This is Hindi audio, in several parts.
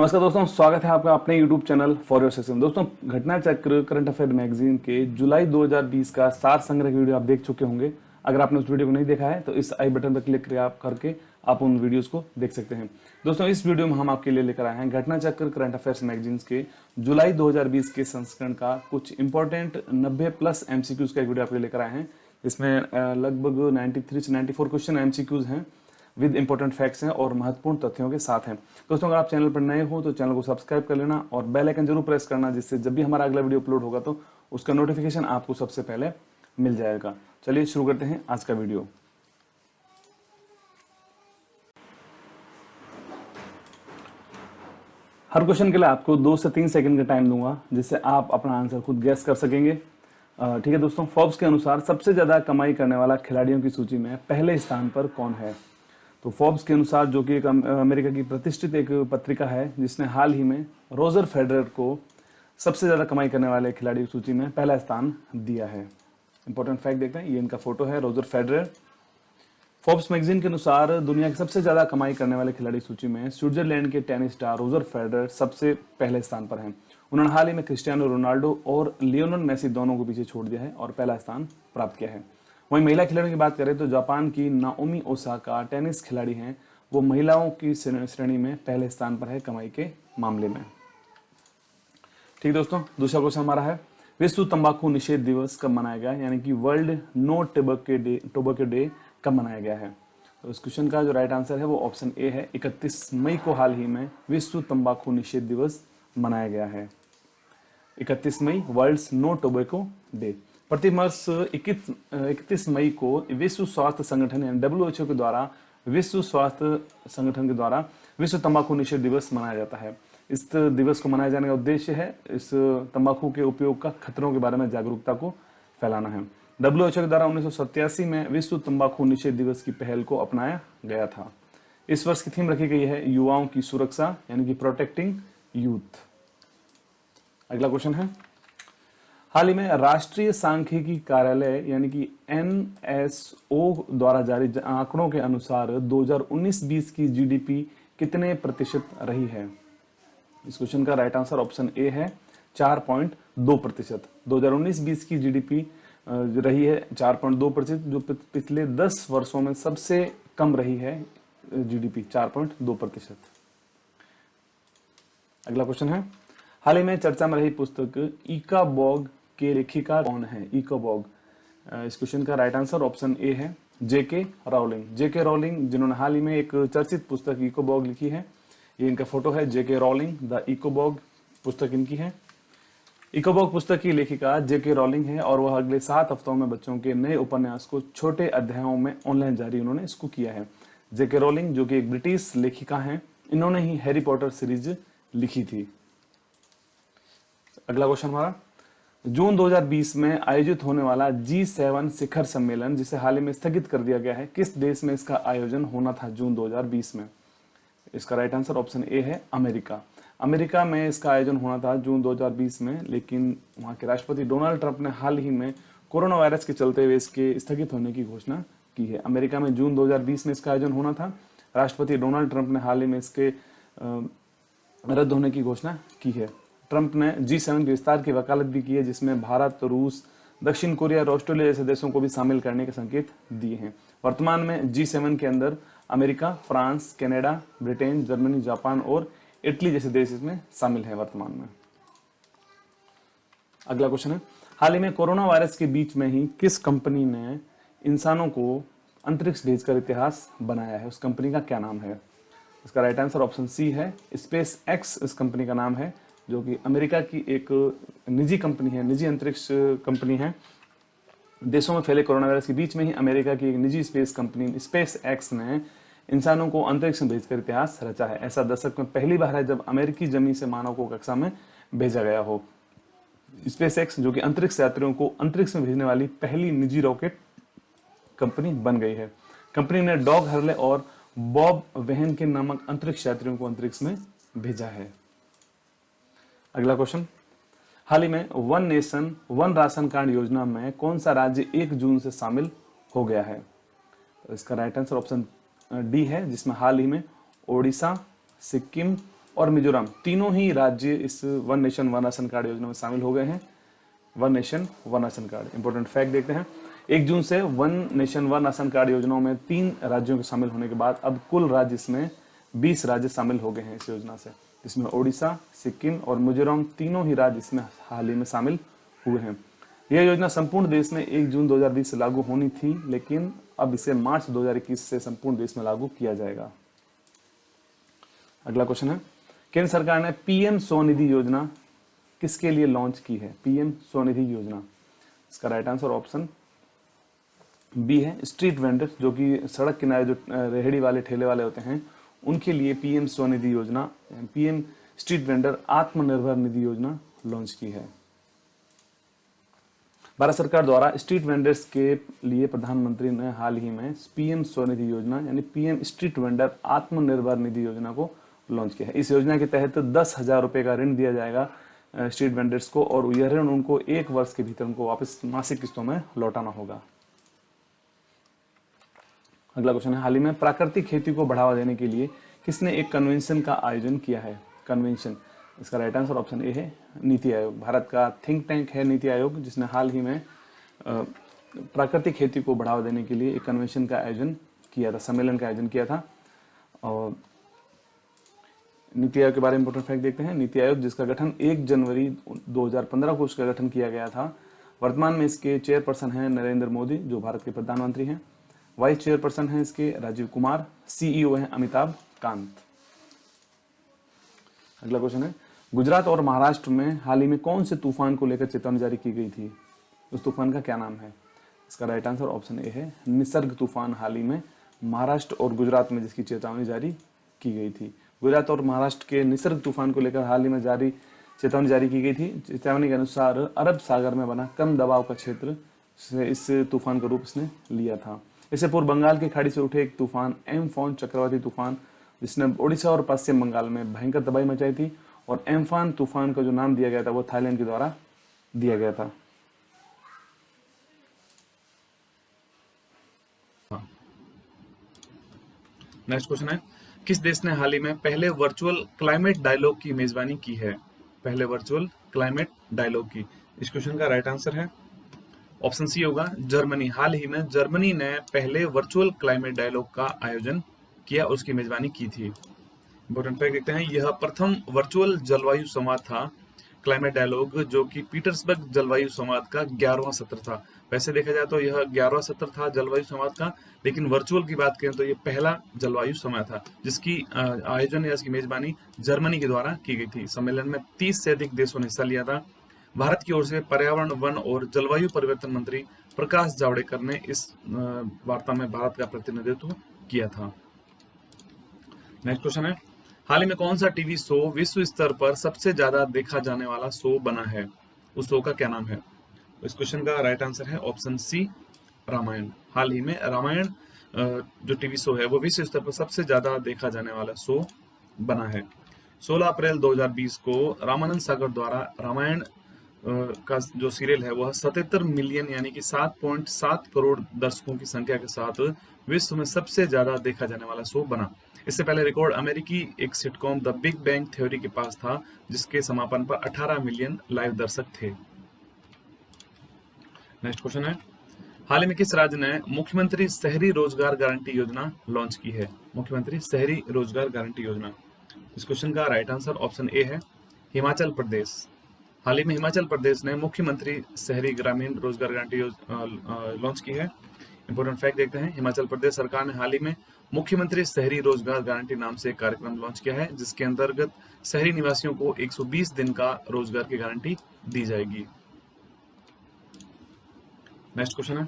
नमस्कार दोस्तों, स्वागत है आपका अपने YouTube channel for your session. दोस्तों, घटना चक्र करंट अफेयर मैगजीन के जुलाई 2020 का सार संग्रह की वीडियो आप देख चुके होंगे। अगर आपने उस वीडियो को नहीं देखा है तो इस आई बटन पर क्लिक करके आप उन वीडियोस को देख सकते हैं। दोस्तों, इस वीडियो में हम आपके लिए लेकर आए हैं घटना चक्र करंट अफेयर्स मैगजीन के जुलाई 2020 के संस्करण का कुछ इंपॉर्टेंट 90+ MCQs का एक वीडियो आपके लिए लेकर आए हैं। इसमें लगभग 93 से 94 क्वेश्चन MCQs हैं विद इंपॉर्टेंट फैक्ट्स हैं और महत्वपूर्ण तथ्यों के साथ हैं। दोस्तों, अगर आप चैनल पर नए हो तो चैनल को सब्सक्राइब कर लेना और बेल आइकन जरूर प्रेस करना, जिससे जब भी हमारा अगला वीडियो अपलोड होगा तो उसका नोटिफिकेशन आपको सबसे पहले मिल जाएगा। चलिए शुरू करते हैं आज का वीडियो। हर क्वेश्चन के लिए आपको 2 से 3 सेकंड का टाइम दूंगा, जिससे आप अपना आंसर खुद गैस कर सकेंगे। ठीक है दोस्तों, फोर्ब्स के अनुसार सबसे ज्यादा कमाई करने वाला खिलाड़ियों की सूची में पहले स्थान पर कौन है? तो फोर्ब्स के अनुसार, जो कि एक अमेरिका की प्रतिष्ठित एक पत्रिका है, जिसने हाल ही में रोजर फेडरर को सबसे ज्यादा कमाई करने वाले खिलाड़ी की सूची में पहला स्थान दिया है। इंपॉर्टेंट फैक्ट देखते हैं, ये इनका फोटो है, रोजर फेडरर। फोर्ब्स मैगजीन के अनुसार दुनिया की सबसे ज्यादा कमाई करने वाले खिलाड़ी सूची में स्विट्जरलैंड के टेनिस स्टार रोजर फेडरर सबसे पहले स्थान पर हैं। उन्होंने हाल ही में क्रिस्टियानो रोनाल्डो और लियोनेल मेसी दोनों को पीछे छोड़ दिया है और पहला स्थान प्राप्त किया है। वहीं महिला खिलाड़ियों की बात करें तो जापान की नाओमी ओसाका टेनिस खिलाड़ी हैं, वो महिलाओं की श्रेणी में पहले स्थान पर है कमाई के मामले में। ठीक दोस्तों, दूसरा क्वेश्चन हमारा है, विश्व तंबाकू निषेध दिवस कब मनाया गया, यानी कि वर्ल्ड नो टोबैको डे कब मनाया गया है? तो इस क्वेश्चन का जो राइट आंसर है वो ऑप्शन ए है। 31 मई को हाल ही में विश्व तंबाकू निषेध दिवस मनाया गया है। 31 मई वर्ल्ड नो टोबैको डे। प्रतिवर्ष 31 मई को विश्व स्वास्थ्य संगठन यानी WHO के द्वारा विश्व स्वास्थ्य संगठन के द्वारा विश्व तंबाकू निषेध दिवस मनाया जाता है। इस दिवस को मनाए जाने का उद्देश्य है इस तंबाकू के उपयोग का खतरों के बारे में जागरूकता को फैलाना है। WHO के द्वारा 1987 में विश्व तंबाकू निषेध दिवस की पहल को अपनाया गया था। इस वर्ष की थीम रखी गई है युवाओं की सुरक्षा, यानी कि प्रोटेक्टिंग यूथ। अगला क्वेश्चन है, हाल ही में राष्ट्रीय सांख्यिकी कार्यालय यानी कि NSO द्वारा जारी आंकड़ों के अनुसार 2019-20 की GDP कितने प्रतिशत रही है? इस क्वेश्चन का राइट आंसर ऑप्शन ए है, 4.2%। 2019-20 की GDP रही है 4.2%, जो पिछले 10 वर्षों में सबसे कम रही है GDP 4.2%। अगला क्वेश्चन है, हाल ही में चर्चा में रही पुस्तक इकाबॉग के लेखिका कौन है? इकाबॉग, इस क्वेश्चन का राइट आंसर ऑप्शन ए है, JK रॉलिंग। JK रॉलिंग, जिन्होंने हाल ही में एक चर्चित पुस्तक इकाबॉग लिखी है। ये इनका फोटो है, JK रॉलिंग, द इकाबॉग पुस्तक इनकी है। इकाबॉग पुस्तक की लेखिका JK रॉलिंग है और वह अगले 7 हफ्तों में बच्चों के नए उपन्यास को छोटे अध्यायों में ऑनलाइन जारी उन्होंने इसको किया है। JK रॉलिंग, जो कि एक ब्रिटिश लेखिका हैं, इन्होंने ही हैरी पॉटर सीरीज लिखी थी। अगला क्वेश्चन हमारा, जून 2020 में आयोजित होने वाला G7 शिखर सम्मेलन, जिसे हाल ही में स्थगित कर दिया गया है, किस देश में इसका आयोजन होना था जून 2020 में? इसका राइट आंसर ऑप्शन ए है, अमेरिका। अमेरिका में इसका आयोजन होना था जून 2020 में, लेकिन वहां के राष्ट्रपति डोनाल्ड ट्रंप ने हाल ही में कोरोना वायरस के चलते हुए इसके स्थगित होने की घोषणा की है। अमेरिका में जून 2020 में इसका आयोजन होना था, राष्ट्रपति डोनाल्ड ट्रंप ने हाल ही में इसके रद्द होने की घोषणा की है। ट्रंप ने G7 के विस्तार की वकालत भी की है, जिसमें भारत, रूस, दक्षिण कोरिया और ऑस्ट्रेलिया जैसे देशों को भी शामिल करने के संकेत दिए हैं। वर्तमान में G7 के अंदर America, France, Canada, Britain, Germany, Japan और इटली जैसे देश इसमें शामिल हैं वर्तमान में। अगला क्वेश्चन है, हाल ही में कोरोना वायरस के बीच में ही किस कंपनी ने इंसानों को अंतरिक्ष भेजकर इतिहास बनाया है? उस कंपनी का क्या नाम है? इसका राइट आंसर ऑप्शन सी है, SpaceX इस कंपनी का नाम है, जो कि अमेरिका की एक निजी कंपनी है, निजी अंतरिक्ष कंपनी है। देशों में फैले कोरोना वायरस के बीच में ही अमेरिका की एक निजी स्पेस कंपनी SpaceX ने इंसानों को अंतरिक्ष में भेजकर इतिहास रचा है। ऐसा दशक में पहली बार है जब अमेरिकी जमीन से मानव को कक्षा में भेजा गया हो। SpaceX, जो कि अंतरिक्ष यात्रियों को अंतरिक्ष में भेजने वाली पहली निजी रॉकेट कंपनी बन गई है। कंपनी ने डॉग हर्ले और बॉब वेहन के नामक अंतरिक्ष यात्रियों को अंतरिक्ष में भेजा है। अगला क्वेश्चन, हाल ही में one nation one ration card योजना में कौन सा राज्य 1 जून से शामिल हो गया है? तो इसका राइट आंसर ऑप्शन डी है, जिसमें हाल ही में ओडिशा, सिक्किम, और मिजोरम तीनों ही राज्य इस one nation one ration card योजना में शामिल हो गए हैं। One nation one ration card, important fact देखते हैं। 1 जून से one nation one ration card योजनाओं में 3 राज्यों के शामिल होने के बाद अब कुल राज्य इसमें 20 राज्य शामिल हो गए हैं इस योजना से, जिसमें ओडिशा, सिक्किम और मिजोरम तीनों ही राज्य इसमें हाल ही में शामिल हुए हैं। यह योजना संपूर्ण देश में 1 जून 2020 से लागू होनी थी, लेकिन अब इसे मार्च 2021 से संपूर्ण देश में लागू किया जाएगा। अगला क्वेश्चन है, केंद्र सरकार ने पीएम स्वनिधि योजना किसके लिए लॉन्च की है? पीएम स्वनिधि योजना, इसका राइट आंसर ऑप्शन बी है, स्ट्रीट वेंडर, जो कि सड़क किनारे जो रेहड़ी वाले ठेले वाले होते हैं उनके लिए पीएम स्वनिधि योजना, PM street vendor Atmanirbhar Nidhi योजना लॉन्च की है। भारत सरकार द्वारा स्ट्रीट वेंडर्स के लिए प्रधानमंत्री ने हाल ही में पीएम स्वनिधि योजना यानी PM street vendor Atmanirbhar Nidhi योजना को लॉन्च किया है। इस योजना के तहत 10,000 रुपए का ऋण दिया जाएगा स्ट्रीट वेंडर्स को, और यह ऋण उनको 1 वर्ष के भीतर उनको वापस मासिक किस्तों में लौटाना होगा। अगला क्वेश्चन है, हाल ही में प्राकृतिक खेती को बढ़ावा देने के लिए किसने एक कन्वेंशन का आयोजन किया है? कन्वेंशन, इसका राइट आंसर ऑप्शन ए है, नीति आयोग। भारत का थिंक टैंक है नीति आयोग, जिसने हाल ही में प्राकृतिक खेती को बढ़ावा देने के लिए एक कन्वेंशन का आयोजन किया था, सम्मेलन का आयोजन किया था। और नीति आयोग के बारे में इंपॉर्टेंट फैक्ट देखते हैं। नीति आयोग, जिसका गठन 1 जनवरी 2015 को उसका गठन किया गया था। वर्तमान में इसके चेयरपर्सन हैं नरेंद्र मोदी, जो भारत के प्रधानमंत्री हैं। वाइस चेयरपर्सन हैं इसके राजीव कुमार। सीईओ हैं अमिताभ कांत। अगला क्वेश्चन है, गुजरात और महाराष्ट्र में हाल ही में कौन से तूफान को लेकर चेतावनी जारी की गई थी? उस तूफान का क्या नाम है? इसका राइट आंसर ऑप्शन ए है, निसर्ग तूफान। हाल ही में महाराष्ट्र और गुजरात में जिसकी चेतावनी जारी की गई थी। गुजरात और महाराष्ट्र के निसर्ग तूफान को लेकर हाल ही में चेतावनी जारी की गई थी। चेतावनी के अनुसार अरब सागर में बना कम दबाव का क्षेत्र से इस तूफान का रूप इसने लिया था। इससे पूर्व बंगाल की खाड़ी से उठे एक तूफान एम्फॉन चक्रवाती तूफान, जिसने ओडिशा और पश्चिम बंगाल में भयंकर तबाही मचाई थी, और एम्फान तूफान का जो नाम दिया गया था वो थाईलैंड के द्वारा दिया गया था। नेक्स्ट क्वेश्चन है, किस देश ने हाल ही में पहले वर्चुअल क्लाइमेट डायलॉग की मेजबानी की है? पहले वर्चुअल क्लाइमेट डायलॉग की, इस क्वेश्चन का राइट आंसर है ऑप्शन सी होगा, जर्मनी। हाल ही में जर्मनी ने पहले वर्चुअल क्लाइमेट डायलॉग का आयोजन किया, उसकी मेजबानी की थी। इंपॉर्टेंट फैक्ट देखते हैं, यह प्रथम वर्चुअल जलवायु संवाद था, क्लाइमेट डायलॉग, जो कि पीटर्सबर्ग जलवायु संवाद का 11वां सत्र था। वैसे देखा जाए तो यह 11वां सत्र था जलवायु संवाद का, लेकिन वर्चुअल की बात करें तो यह पहला जलवायु संवाद था, जिसकी आयोजन या इसकी मेजबानी जर्मनी के द्वारा की गई थी। सम्मेलन में 30 से अधिक देशों ने हिस्सा लिया था। भारत की ओर से पर्यावरण, वन और जलवायु परिवर्तन मंत्री प्रकाश जावड़ेकर ने इस वार्ता में भारत का प्रतिनिधित्व किया था। नेक्स्ट क्वेश्चन है, हाल ही में कौन सा टीवी शो विश्व स्तर पर सबसे ज्यादा देखा जाने वाला शो बना है? उस शो का क्या नाम है? इस क्वेश्चन का राइट आंसर है ऑप्शन सी, रामायण। हाल ही में रामायण जो टीवी शो है वो विश्व स्तर पर सबसे ज्यादा देखा जाने वाला शो बना है। 16 अप्रैल 2020 को रामानंद सागर द्वारा रामायण का जो सीरियल है वह 77 मिलियन यानी कि 7.7 करोड़ दर्शकों की संख्या के साथ विश्व में सबसे ज्यादा देखा जाने वाला शो बना। इससे पहले रिकॉर्ड अमेरिकी एक sitcom the big bang theory के पास था, जिसके समापन पर 18 मिलियन लाइव दर्शक थे। नेक्स्ट क्वेश्चन है, हाल ही में किस राज्य ने मुख्यमंत्री शहरी रोजगार गारंटी योजना लॉन्च की है? मुख्यमंत्री शहरी रोजगार गारंटी योजना, इस क्वेश्चन का राइट आंसर ऑप्शन ए है, हिमाचल प्रदेश। हाल ही में हिमाचल प्रदेश ने मुख्यमंत्री शहरी ग्रामीण रोजगार गारंटी लॉन्च की है। इंपॉर्टेंट फैक्ट देखते हैं, हिमाचल प्रदेश सरकार ने हाल ही में मुख्यमंत्री शहरी रोजगार गारंटी नाम से एक कार्यक्रम लॉन्च किया है, जिसके अंतर्गत शहरी निवासियों को 120 दिन का रोजगार की गारंटी दी जाएगी। नेक्स्ट क्वेश्चन है,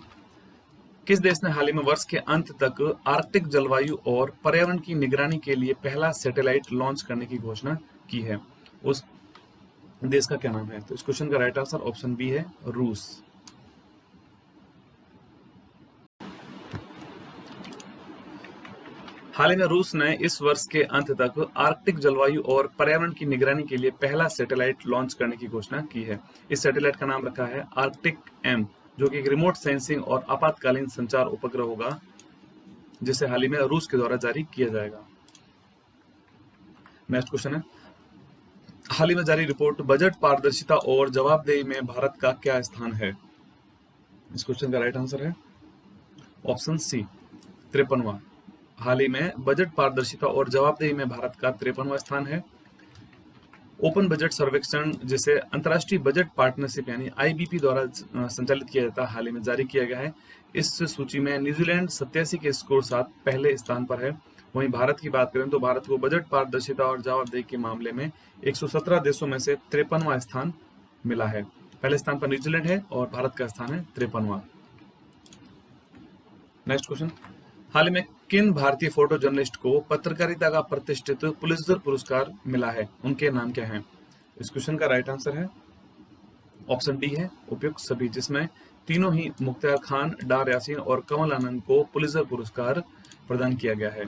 किस देश ने हाल ही में वर्ष के अंत तक आर्कटिक जलवायु और पर्यावरण की निगरानी के लिए पहला सैटेलाइट लॉन्च करने की घोषणा की है? उस देश का क्या नाम है? तो इस क्वेश्चन का राइट आंसर ऑप्शन बी है, रूस। हाल ही में रूस ने इस वर्ष के अंत तक आर्कटिक जलवायु और पर्यावरण की निगरानी के लिए पहला सैटेलाइट लॉन्च करने की घोषणा की है। इस सैटेलाइट का नाम रखा है आर्कटिक एम, जो कि एक रिमोट सेंसिंग और आपातकालीन संचार उपग्रह होगा, जिसे हाल ही में रूस के द्वारा जारी किया जाएगा। नेक्स्ट क्वेश्चन है, हाल ही में जारी रिपोर्ट बजट पारदर्शिता और जवाबदेही में भारत का क्या स्थान है? इस क्वेश्चन का राइट आंसर है ऑप्शन सी 53वां। हाल ही में बजट पारदर्शिता और जवाबदेही में भारत का 53वां स्थान है। ओपन बजट सर्वेक्षण जिसे अंतर्राष्ट्रीय बजट पार्टनरशिप यानी आईबीपी द्वारा संचालित किया जाता है, हाल ही में जारी किया गया है। इस सूची में न्यूजीलैंड 87 के स्कोर साथ पहले स्थान पर है। वहीं भारत की बात करें तो भारत को बजट पारदर्शिता और जवाबदेही के मामले में 117 देशों में से 53वां स्थान मिला है। पहले स्थान पर न्यूजीलैंड है और भारत का स्थान है 53वां। नेक्स्ट क्वेश्चन, हाल ही में किन भारतीय फोटो जर्नलिस्ट को पत्रकारिता का प्रतिष्ठित पुलित्जर पुरस्कार मिला है? उनके नाम क्या हैं? इस क्वेश्चन का राइट आंसर है ऑप्शन डी है उपयुक्त सभी, जिसमें तीनों ही मुख्तार खान, डार यासीन और कमल आनंद को पुलित्जर पुरस्कार प्रदान किया गया है।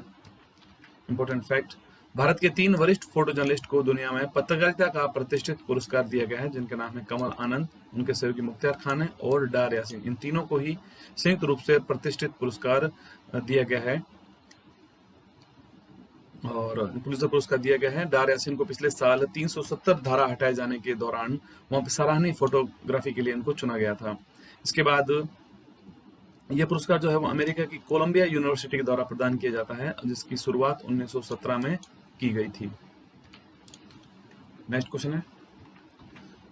इंपॉर्टेंट फैक्ट, भारत के 3 वरिष्ठ फोटो जर्नलिस्ट को दुनिया में पत्रकारिता का प्रतिष्ठित पुरस्कार दिया गया है, जिनके नाम है कमल आनंद, उनके सहयोगी मुख्तार खान है और डार यासीन। इन तीनों को ही संयुक्त रूप से प्रतिष्ठित पुरस्कार दिया गया है और पुलित्जर पुरस्कार दिया गया है। डार यासीन को पिछले साल 370 धारा हटाए जाने के दौरान वहां पर सराहनीय फोटोग्राफी के लिए इनको चुना गया था। इसके बाद यह पुरस्कार जो है वो अमेरिका की कोलंबिया यूनिवर्सिटी के द्वारा प्रदान किया जाता है, जिसकी शुरुआत 1917 में की गई थी। नेक्स्ट क्वेश्चन है,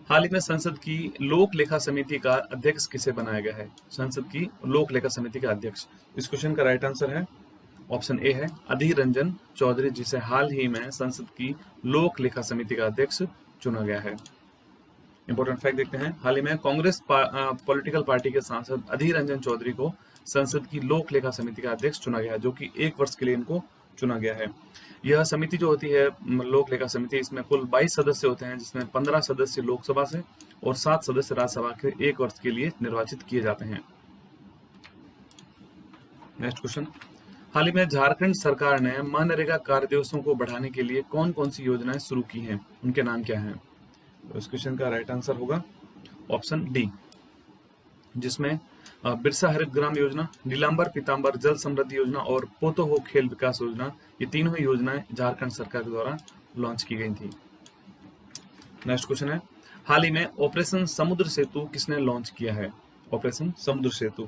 हाल ही में संसद की लोक लेखा समिति का अध्यक्ष किसे बनाया गया है? संसद की लोक लेखा समिति का अध्यक्ष, इस क्वेश्चन का राइट आंसर है ऑप्शन ए है अधीर रंजन चौधरी, जिसे हाल ही में संसद की लोक लेखा समिति का अध्यक्ष चुना गया है। इंपॉर्टेंट फैक्ट देखते हैं, हाल ही में कांग्रेस पॉलिटिकल पार्टी के सांसद अधीर रंजन चौधरी को संसद की लोक लेखा समिति का अध्यक्ष चुना गया है, जो कि 1 वर्ष के लिए इनको चुना गया है। यह समिति जो होती है लोक लेखा समिति, इसमें कुल 22 सदस्य होते हैं, जिसमें 15 सदस्य लोकसभा से और 7 सदस्य राज्यसभा के 1 वर्ष के लिए निर्वाचित किए जाते हैं। नेक्स्ट क्वेश्चन, हाल ही में झारखंड सरकार ने मनरेगा कार्य दिवसों को बढ़ाने के लिए कौन कौन सी योजनाएं शुरू की हैं? उनके नाम क्या हैं? तो इस क्वेश्चन का राइट आंसर होगा ऑप्शन डी, जिसमें बिरसा हरित ग्राम योजना, नीलांबर पीतांबर जल समृद्धि योजना और पोतो हो खेल विकास योजना, ये तीनों ही योजनाएं झारखंड सरकार के द्वारा लॉन्च की गई थी। नेक्स्ट क्वेश्चन है, हाल ही में ऑपरेशन समुद्र सेतु किसने लॉन्च किया है? ऑपरेशन समुद्र सेतु,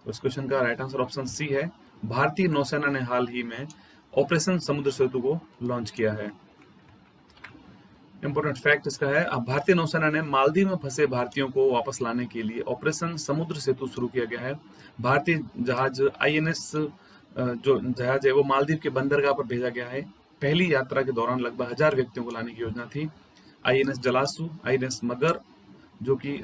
तो इस क्वेश्चन का राइट आंसर ऑप्शन सी है, भारतीय नौसेना ने हाल ही में ऑपरेशन समुद्र सेतु को लॉन्च किया है। इंपॉर्टेंट फैक्ट इसका है, अब भारतीय नौसेना ने मालदीव में फंसे भारतीयों को वापस लाने के लिए ऑपरेशन समुद्र सेतु शुरू किया गया है। भारतीय जहाज आईएनएस जो जहाज है वो मालदीव के बंदरगाह पर भेजा गया है। पहली यात्रा के दौरान लगभग 1000 व्यक्तियों को लाने की योजना थी। आईएनएस जलासू, आईएनएस मगर, जो कि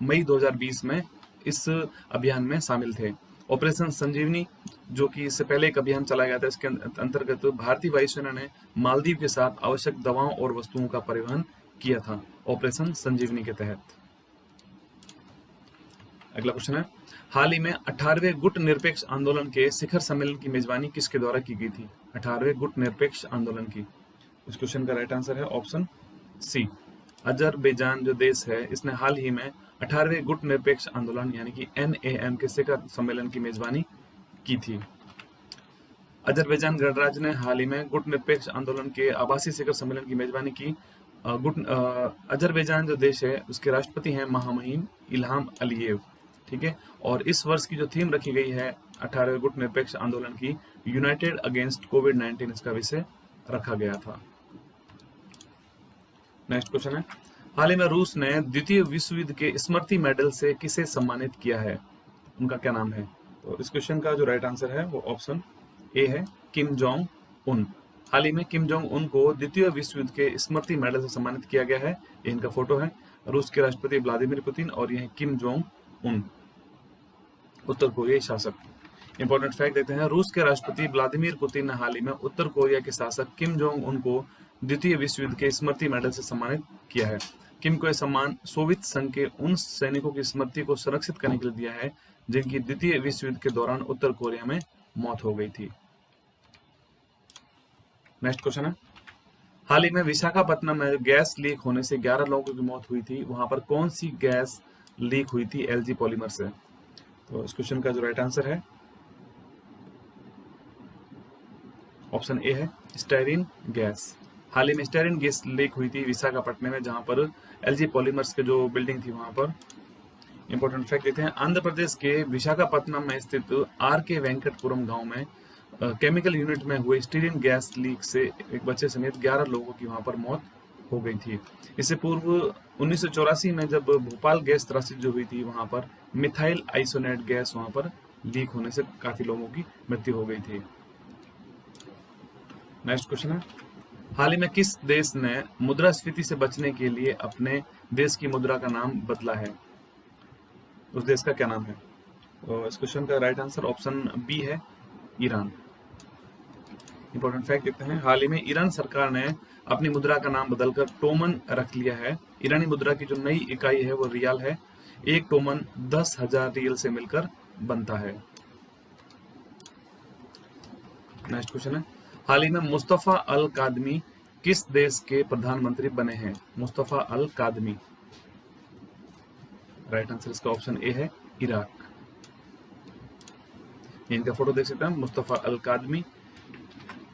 मई 2020 में इस अभियान में शामिल थे। ऑपरेशन संजीवनी, जो कि इससे पहले एक अभियान चलाया गया था, इसके अंतर्गत भारतीय वायुसेना ने मालदीव के साथ आवश्यक दवाओं और वस्तुओं का परिवहन किया था ऑपरेशन संजीवनी के तहत। अगला क्वेश्चन है, हाल ही में 18वें गुट निरपेक्ष आंदोलन के शिखर सम्मेलन की मेजबानी किसके द्वारा की गई थी? 18वें गुट निरपेक्ष आंदोलन की, इस क्वेश्चन का राइट आंसर है ऑप्शन सी, अजरबैजान जो देश है इसने हाल ही में 18वें गुट निरपेक्ष आंदोलन यानी कि NAM के शिखर सम्मेलन की मेजबानी की थी। अजरबैजान गणराज्य ने हाल ही में गुट निरपेक्ष आंदोलन के आभासी शिखर सम्मेलन की मेजबानी की। अजरबैजान जो देश है उसके राष्ट्रपति हैं महामहिम इल्हाम अलीयेव, ठीक है। और इस वर्ष की जो थीम रखी गई है 18वें गुट निरपेक्ष आंदोलन की, यूनाइटेड अगेंस्ट कोविड-19 इसका विषय रखा गया था। नेक्स्ट क्वेश्चन है, हाल ही में रूस ने द्वितीय विश्व युद्ध के स्मृति मेडल से किसे सम्मानित किया है? उनका क्या नाम है? तो इस क्वेश्चन का जो राइट आंसर है वो ऑप्शन ए है, किम जोंग उन। हाल ही में किम जोंग उन को द्वितीय विश्व युद्ध के स्मृति मेडल से सम्मानित किया गया है। ये इनका फोटो है, रूस के राष्ट्रपति व्लादिमीर पुतिन और ये किम जोंग उन, उत्तर कोरियाई शासक। इंपॉर्टेंट फैक्ट देखते हैं, रूस के राष्ट्रपति व्लादिमीर पुतिन ने हाल ही में उत्तर कोरिया के शासक किम जोंग उन को द्वितीय विश्व युद्ध के स्मृति मेडल से सम्मानित किया है। किम को यह सम्मान सोवियत संघ के उन सैनिकों की स्मृति को संरक्षित करने के लिए दिया है जिनकी द्वितीय विश्व युद्ध के दौरान उत्तर कोरिया में मौत हो गई थी। नेक्स्ट क्वेश्चन है, हाल ही में विशाखापट्टनम में गैस लीक होने से 11 लोगों की मौत हुई थी। वहां पर कौन सी गैस लीक हुई थी एलजी पॉलीमर से? तो इस क्वेश्चन का जो राइट आंसर है ऑप्शन ए है, स्टायरीन गैस। हाल ही में स्टेरिन गैस लीक हुई थी विशाखापट्टनम में, जहां पर एलजी पॉलीमर्स के जो बिल्डिंग थी वहां पर। इंपॉर्टेंट फैक्ट देते हैं, आंध्र प्रदेश के विशाखापट्टनम में स्थित आर के वेंकटपुरम गांव में केमिकल यूनिट में हुए स्टीरिन गैस लीक से एक बच्चे समेत 11 लोगों की वहां पर मौत हो गई थी। इससे पूर्व 1984 में जब भोपाल गैस त्रासदी जो हुई थी, वहां पर मिथाइल आइसोनेट गैस वहां पर लीक होने से काफी लोगों की मृत्यु हो गई थी। नेक्स्ट क्वेश्चन है, हाल ही में किस देश ने मुद्रास्फीति से बचने के लिए अपने देश की मुद्रा का नाम बदला है? उस देश का क्या नाम है? तो इस क्वेश्चन का राइट आंसर ऑप्शन बी है, ईरान। इंपॉर्टेंट फैक्ट देते हैं, हाल ही में ईरान सरकार ने अपनी मुद्रा का नाम बदलकर टोमन रख लिया है। ईरानी मुद्रा की जो नई इकाई है वो रियाल है। एक टोमन 10,000 रियल से मिलकर बनता है। नेक्स्ट क्वेश्चन है, हाल ही में मुस्तफा अल कादमी किस देश के प्रधानमंत्री बने हैं? मुस्तफा अल कादमी, राइट आंसर इसका ऑप्शन ए है, इराक। इनका फोटो देख सकते हैं, मुस्तफा अल कादमी।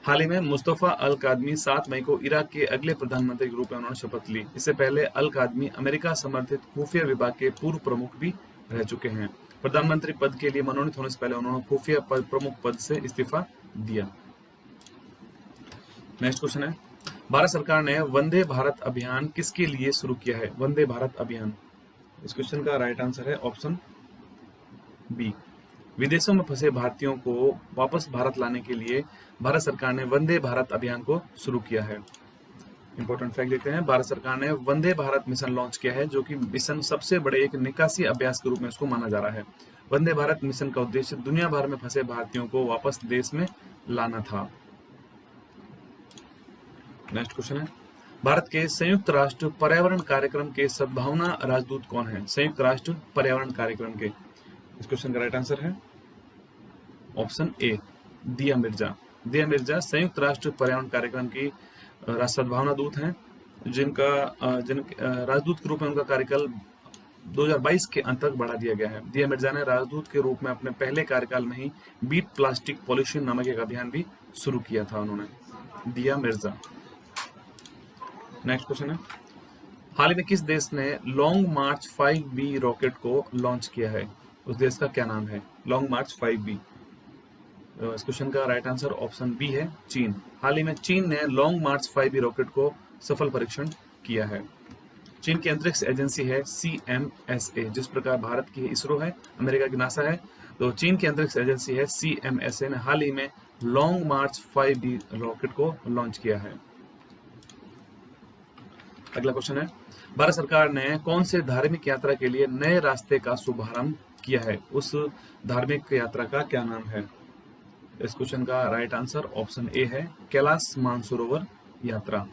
हाल ही में मुस्तफा अल कादमी 7 मई को इराक के अगले प्रधानमंत्री के रूप में उन्होंने शपथ ली। इससे पहले अल कादमी अमेरिका समर्थित खुफिया विभाग के पूर्व प्रमुख भी रह चुके हैं। प्रधानमंत्री पद के लिए मनोनीत होने से पहले उन्होंने खुफिया प्रमुख पद से इस्तीफा दिया। नेक्स्ट क्वेश्चन है, भारत सरकार ने वंदे भारत अभियान किसके लिए शुरू किया है? वंदे भारत अभियान, इस क्वेश्चन का राइट आंसर है ऑप्शन बी, विदेशों में फंसे भारतीयों को वापस भारत लाने के लिए भारत सरकार ने वंदे भारत अभियान को शुरू किया है। इंपॉर्टेंट फैक्ट देखते हैं, भारत सरकार ने वंदे भारत मिशन लॉन्च किया है, जो कि मिशन सबसे बड़े एक निकासी अभ्यास के रूप में इसको माना जा रहा है। वंदे भारत मिशन का उद्देश्य दुनिया भर में फंसे भारतीयों को वापस देश में लाना था। नेक्स्ट क्वेश्चन है, भारत के संयुक्त राष्ट्र पर्यावरण कार्यक्रम के सद्भावना राजदूत कौन है? संयुक्त राष्ट्र पर्यावरण कार्यक्रम के, इस क्वेश्चन का राइट आंसर है ऑप्शन ए, दिया मिर्जा। दिया मिर्जा संयुक्त राष्ट्र पर्यावरण कार्यक्रम की सद्भावना दूत हैं, जिनका राजदूत के रूप में उनका कार्यकाल 2022 के अंत तक बढ़ा दिया गया है। दिया मिर्जा ने राजदूत के रूप में अपने पहले कार्यकाल में ही बीट प्लास्टिक पॉल्यूशन नामक एक अभियान भी शुरू किया था उन्होंने, दिया मिर्जा। नेक्स्ट क्वेश्चन है, हाल ही में किस देश ने लॉन्ग मार्च 5B रॉकेट को लॉन्च किया है? उस देश का क्या नाम है? लॉन्ग मार्च 5B, इस क्वेश्चन का राइट आंसर ऑप्शन बी है, चीन। हाल ही में चीन ने लॉन्ग मार्च 5B रॉकेट को सफल परीक्षण किया है। चीन की अंतरिक्ष एजेंसी है CMSA, जिस प्रकार भारत की इसरो है, अमेरिका की नासा है, तो चीन की अंतरिक्ष एजेंसी है CMSA ने हाल ही में लॉन्ग मार्च 5B रॉकेट को लॉन्च किया है। अगला क्वेश्चन है, भारत सरकार ने कौन से धार्मिक यात्रा के लिए नए रास्ते का शुभारंभ किया है? उस धार्मिक यात्रा का क्या नाम है? इस क्वेश्चन का राइट आंसर ऑप्शन ए है, कैलाश मानसरोवर यात्रा।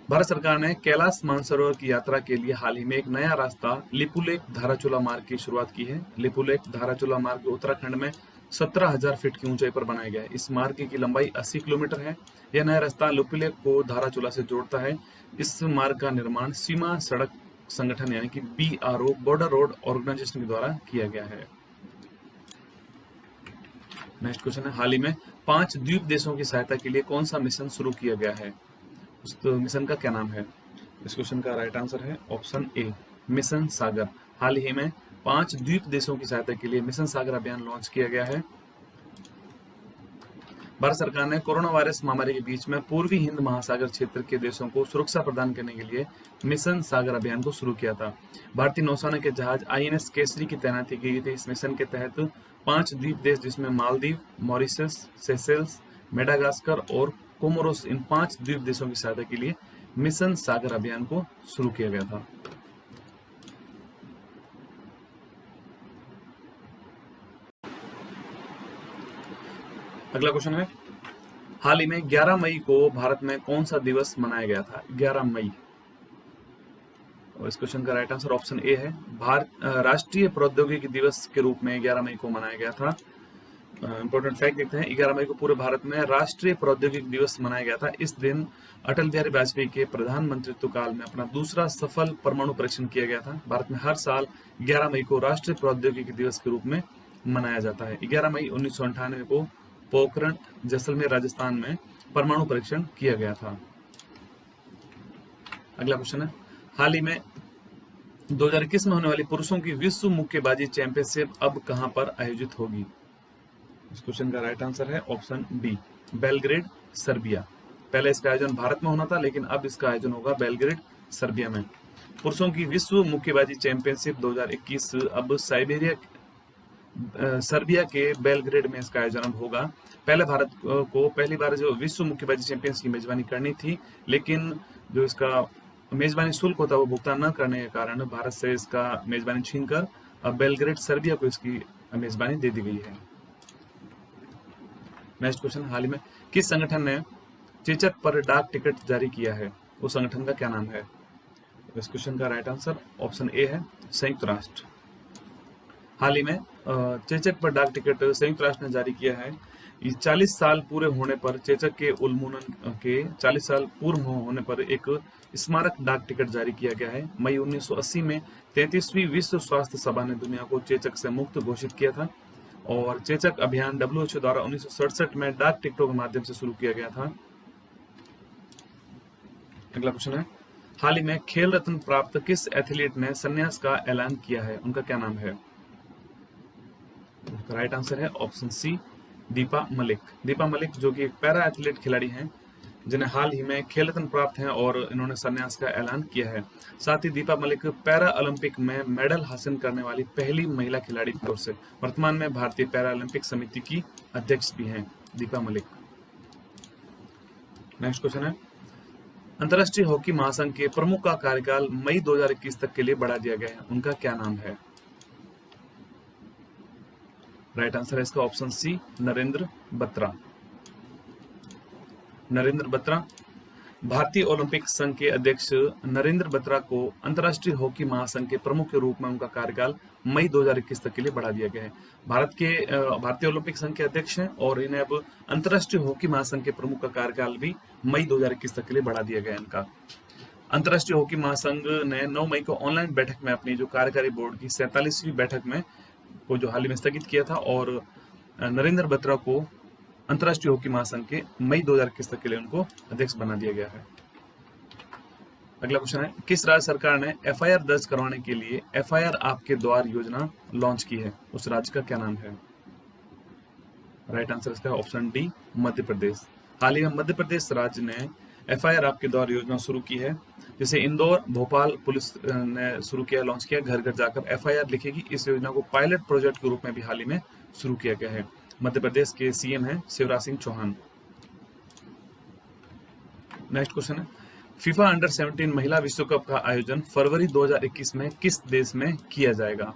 भारत सरकार ने कैलाश मानसरोवर की यात्रा के लिए हाल ही में एक नया रास्ता लिपुलेख धाराचूला मार्ग की शुरुआत की है। लिपुलेख धाराचूला मार्ग उत्तराखंड में 17,000 फीट की ऊंचाई पर बनाया गया है। इस मार्ग की लंबाई 80 किलोमीटर है। यह नया रास्ता लिपुलेख को धाराचूला से जोड़ता है। इस मार्ग का निर्माण सीमा सड़क संगठन यानी कि BRO, बॉर्डर रोड ऑर्गेनाइजेशन के द्वारा किया गया है। नेक्स्ट क्वेश्चन है, हाल ही में 5 द्वीप देशों की सहायता के लिए कौन सा मिशन शुरू किया गया है? उस मिशन का क्या नाम है? इस क्वेश्चन का राइट आंसर है ऑप्शन ए, मिशन सागर। हाल ही में 5 द्वीप देशों की सहायता के लिए मिशन सागर अभियान लॉन्च किया गया है। भारत सरकार ने कोरोना वायरस महामारी के बीच में पूर्वी हिंद महासागर क्षेत्र के देशों को सुरक्षा प्रदान करने के लिए मिशन सागर अभियान को शुरू किया था। भारतीय नौसेना के जहाज INS केसरी की तैनाती की गई थी। इस मिशन के तहत 5 द्वीप देश जिसमें मालदीव, मॉरिशस, सेशेल्स, मेडागास्कर और कोमोरोस, इन 5 द्वीप देशों की सहायता के लिए मिशन सागर अभियान को शुरू किया गया था। अगला क्वेश्चन है, हाल ही में 11 मई को भारत में कौन सा दिवस मनाया गया था? 11 मई, और इस क्वेश्चन का राइट आंसर ऑप्शन ए है, भारत राष्ट्रीय प्रौद्योगिकी दिवस के रूप में 11 मई को मनाया गया था। इंपॉर्टेंट फैक्ट देखते हैं, 11 मई को पूरे भारत में राष्ट्रीय प्रौद्योगिकी दिवस मनाया गया था। इस दिन अटल बिहारी वाजपेयी के प्रधानमंत्रित्व काल में अपना दूसरा सफल परमाणु परीक्षण किया गया था। भारत में हर साल 11 मई को राष्ट्रीय प्रौद्योगिकी दिवस के रूप में मनाया जाता है। 11 मई 1998 को पोखरण जैसलमेर राजस्थान में परमाणु परीक्षण किया गया था? अगला क्वेश्चन है, हाल ही में 2021 में होने वाली पुरुषों की विश्व मुक्केबाजी चैंपियनशिप अब कहां पर आयोजित होगी? इस क्वेश्चन का राइट आंसर है ऑप्शन डी, बेलग्रेड, सर्बिया। पहले इसका आयोजन भारत में होना था, लेकिन अब इसका आयोजन होगा बेलग्रेड, सर्बिया में। पुरुषों की विश्व मुक्केबाजी चैंपियनशिप 2021 अब सर्बिया के बेलग्रेड में इसका आयोजन होगा। पहले भारत को पहली बार जो विश्व मुक्केबाजी चैंपियंस की मेजबानी करनी थी, लेकिन जो इसका मेजबानी शुल्क होता है वो भुगतान न करने के कारण भारत से इसका मेजबानी छीनकर अब बेलग्रेड, सर्बिया को इसकी मेजबानी दे दी गई है। नेक्स्ट क्वेश्चन, हाल ही में किस संगठन ने चेचक पर डाक टिकट जारी किया है? उस संगठन का क्या नाम है? इस क्वेश्चन का राइट आंसर ऑप्शन ए है, संयुक्त राष्ट्र। हाल ही में चेचक पर डाक टिकट संयुक्त राष्ट्र ने जारी किया है। 40 साल पूरे होने पर चेचक के उन्मूलन के 40 साल पूर्व होने पर एक स्मारक डाक टिकट जारी किया गया है। मई 1980 में 33वीं विश्व स्वास्थ्य सभा ने दुनिया को चेचक से मुक्त घोषित किया था और चेचक अभियान WHO द्वारा 1967 में डाक टिकटों के माध्यम से शुरू किया गया था। अगला क्वेश्चन है, हाल ही में खेल रत्न प्राप्त किस एथलीट ने संन्यास का ऐलान किया है? उनका क्या नाम है? राइट आंसर है ऑप्शन सी, दीपा मलिक। दीपा मलिक जो कि एक पैरा एथलीट खिलाड़ी हैं, जिन्हें हाल ही में खेल रत्न प्राप्त हैं और इन्होंने संन्यास का ऐलान किया है। साथ ही दीपा मलिक पैरा ओलंपिक में मेडल हासिल करने वाली पहली महिला खिलाड़ी की ओर से वर्तमान में भारतीय पैरा ओलंपिक समिति की अध्यक्ष भी हैं दीपा मलिक। नेक्स्ट क्वेश्चन है, अंतर्राष्ट्रीय हॉकी महासंघ के प्रमुख का कार्यकाल मई 2021 तक के लिए बढ़ा दिया गया है। उनका क्या नाम है? राइट आंसर है इसका ऑप्शन सी, नरेंद्र बत्रा। नरेंद्र बत्रा। भारतीय ओलंपिक संघ के अध्यक्ष नरेंद्र बत्रा को अंतर्राष्ट्रीय हॉकी महासंघ के प्रमुख के रूप में उनका कार्यकाल मई 2021 तक के लिए बढ़ा दिया गया है। भारतीय ओलंपिक संघ के अध्यक्ष हैं और इन्हें अब अंतर्राष्ट्रीय हॉकी महासंघ के प्रमुख का कार्यकाल भी मई 2021 तक के लिए बढ़ा दिया गया है इनका। अंतर्राष्ट्रीय हॉकी महासंघ ने 9 मई को ऑनलाइन बैठक में अपनी जो कार्यकारी बोर्ड की 47वीं बैठक में को जो हाल ही में स्थगित किया था और नरेंद्र बत्रा को अंतर्राष्ट्रीय हॉकी महासंघ के मई 2021 तक के लिए उनको अध्यक्ष बना दिया गया है। अगला क्वेश्चन है, किस राज्य सरकार ने FIR दर्ज करवाने के लिए FIR आपके द्वार योजना लॉन्च की है? उस राज्य का क्या नाम है? राइट आंसर इसका ऑप्शन डी, मध्य प्रदेश। हाल ही में मध्य प्रदेश राज्य ने FIR आपके द्वार योजना शुरू की है, जिसे इंदौर, भोपाल पुलिस ने शुरू किया, लॉन्च किया। घर घर जाकर FIR लिखेगी। इस योजना को पायलट प्रोजेक्ट के रूप में भी हाल ही में शुरू किया गया है। मध्य प्रदेश के CM हैं शिवराज सिंह चौहान। नेक्स्ट क्वेश्चन है, फीफा अंडर 17 महिला विश्व कप का आयोजन फरवरी 2021 में किस देश में किया जाएगा?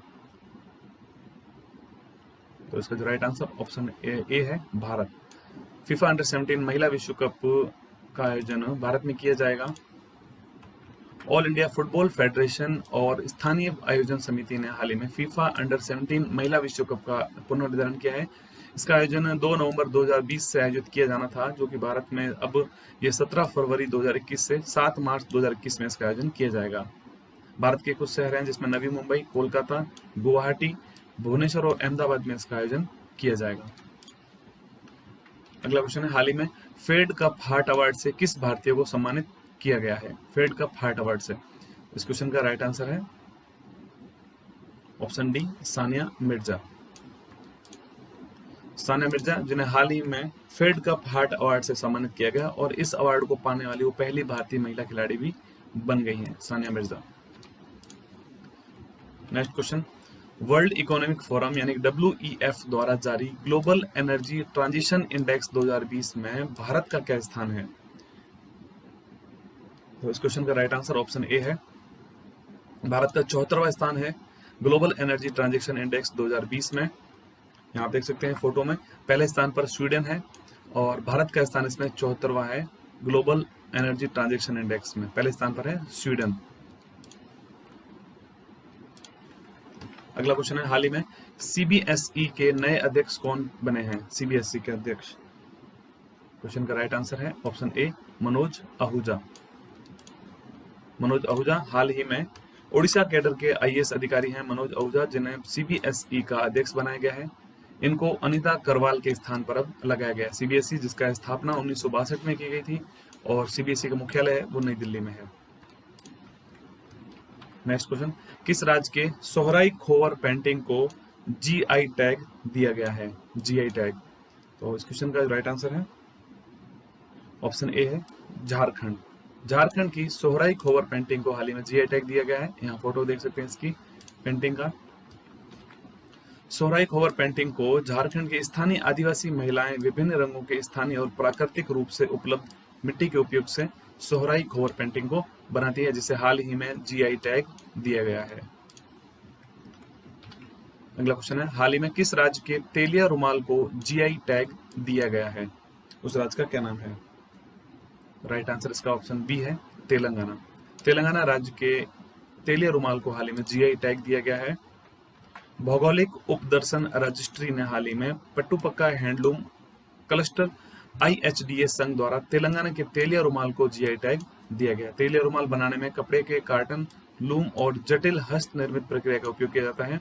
तो इसका जो राइट आंसर ऑप्शन ए है, भारत। फीफा अंडर 17 महिला विश्व कप का आयोजन भारत में किया जाएगा। ऑल इंडिया फुटबॉल फेडरेशन और स्थानीय आयोजन समिति ने हाल ही में फीफा अंडर 17 महिला विश्व कप का पुनर्निर्धारण किया है। इसका आयोजन 2 नवंबर 2020 से आयोजित किया जाना था, जो कि भारत में अब ये 17 फरवरी 2021 से 7 मार्च 2021 में इसका आयोजन किया जाएगा। भारत के कुछ शहर हैं जिसमें नवी मुंबई, कोलकाता, गुवाहाटी, भुवनेश्वर और अहमदाबाद में इसका आयोजन किया जाएगा। अगला क्वेश्चन है, हाल ही में फेड कप हार्ट अवार्ड से किस भारतीय को सम्मानित किया गया है? फेड कप हार्ट अवार्ड से। इस क्वेश्चन का राइट आंसर है ऑप्शन डी, सानिया मिर्जा। सानिया मिर्जा, जिन्हें हाल ही में फेड कप हार्ट अवार्ड से सम्मानित किया गया और इस अवार्ड को पाने वाली वो पहली भारतीय महिला खिलाड़ी भी बन गई हैं, Sania Mirza. Next question, world economic forum यानी WEF द्वारा जारी ग्लोबल एनर्जी ट्रांजिशन इंडेक्स 2020 में भारत का क्या स्थान है? तो इस क्वेश्चन का राइट आंसर ऑप्शन ए है, भारत का 74वां स्थान है ग्लोबल एनर्जी ट्रांजिशन इंडेक्स 2020 में। यहाँ आप देख सकते हैं फोटो में, पहले स्थान पर स्वीडन है और भारत का स्थान इसमें 74वां है ग्लोबल एनर्जी ट्रांजिशन इंडेक्स में। पहले स्थान पर है स्वीडन। अगला क्वेश्चन है, हाल ही में CBSE के नए अध्यक्ष कौन बने हैं? CBSE के अध्यक्ष। क्वेश्चन का राइट आंसर है ऑप्शन ए, मनोज आहूजा। मनोज आहूजा हाल ही में उड़ीसा कैडर के IAS अधिकारी हैं मनोज आहूजा, जिन्हें CBSE का अध्यक्ष बनाया गया है। इनको अनीता करवाल के स्थान पर अब लगाया गया। सीबीएसई जिसका स्थापना 1962 में की गई थी और सीबीएसई का मुख्यालय है वो नई दिल्ली में है। नेक्स्ट क्वेश्चन, किस राज्य के सोहराई खोवर पेंटिंग को जीआई टैग दिया गया है? जीआई टैग, तो इस क्वेश्चन का राइट आंसर है ऑप्शन ए है झारखंड। झारखंड की सोहराई खोवर पेंटिंग को हाल ही में जीआई टैग दिया गया है। यहाँ फोटो देख सकते हैं इसकी पेंटिंग का। सोहराई खोवर पेंटिंग को झारखंड की स्थानीय आदिवासी महिलाएं विभिन्न रंगों के स्थानीय और प्राकृतिक रूप से उपलब्ध मिट्टी के उपयोग से सोहराई खोवर पेंटिंग को बनाती है, जिसे हाल ही में जीआई टैग दिया गया है। अगला क्वेश्चन है, हाल ही में किस राज्य के तेलिया रुमाल को जीआई टैग दिया गया है? उस राज्य का क्या नाम है? राइट आंसर इसका ऑप्शन बी है तेलंगाना। तेलंगाना राज्य के तेलिया रुमाल को हाल ही में जीआई टैग दिया गया है। भौगोलिक उपदर्शन रजिस्ट्री ने हाल ही में पट्टुपक्का हैंडलूम क्लस्टर आईएचडीएस संघ द्वारा तेलंगाना के तेलिया रुमाल को जीआई टैग दिया गया। तेलिया रुमाल बनाने में कपड़े के कार्टन, लूम और जटिल हस्त निर्मित प्रक्रिया का उपयोग किया जाता है।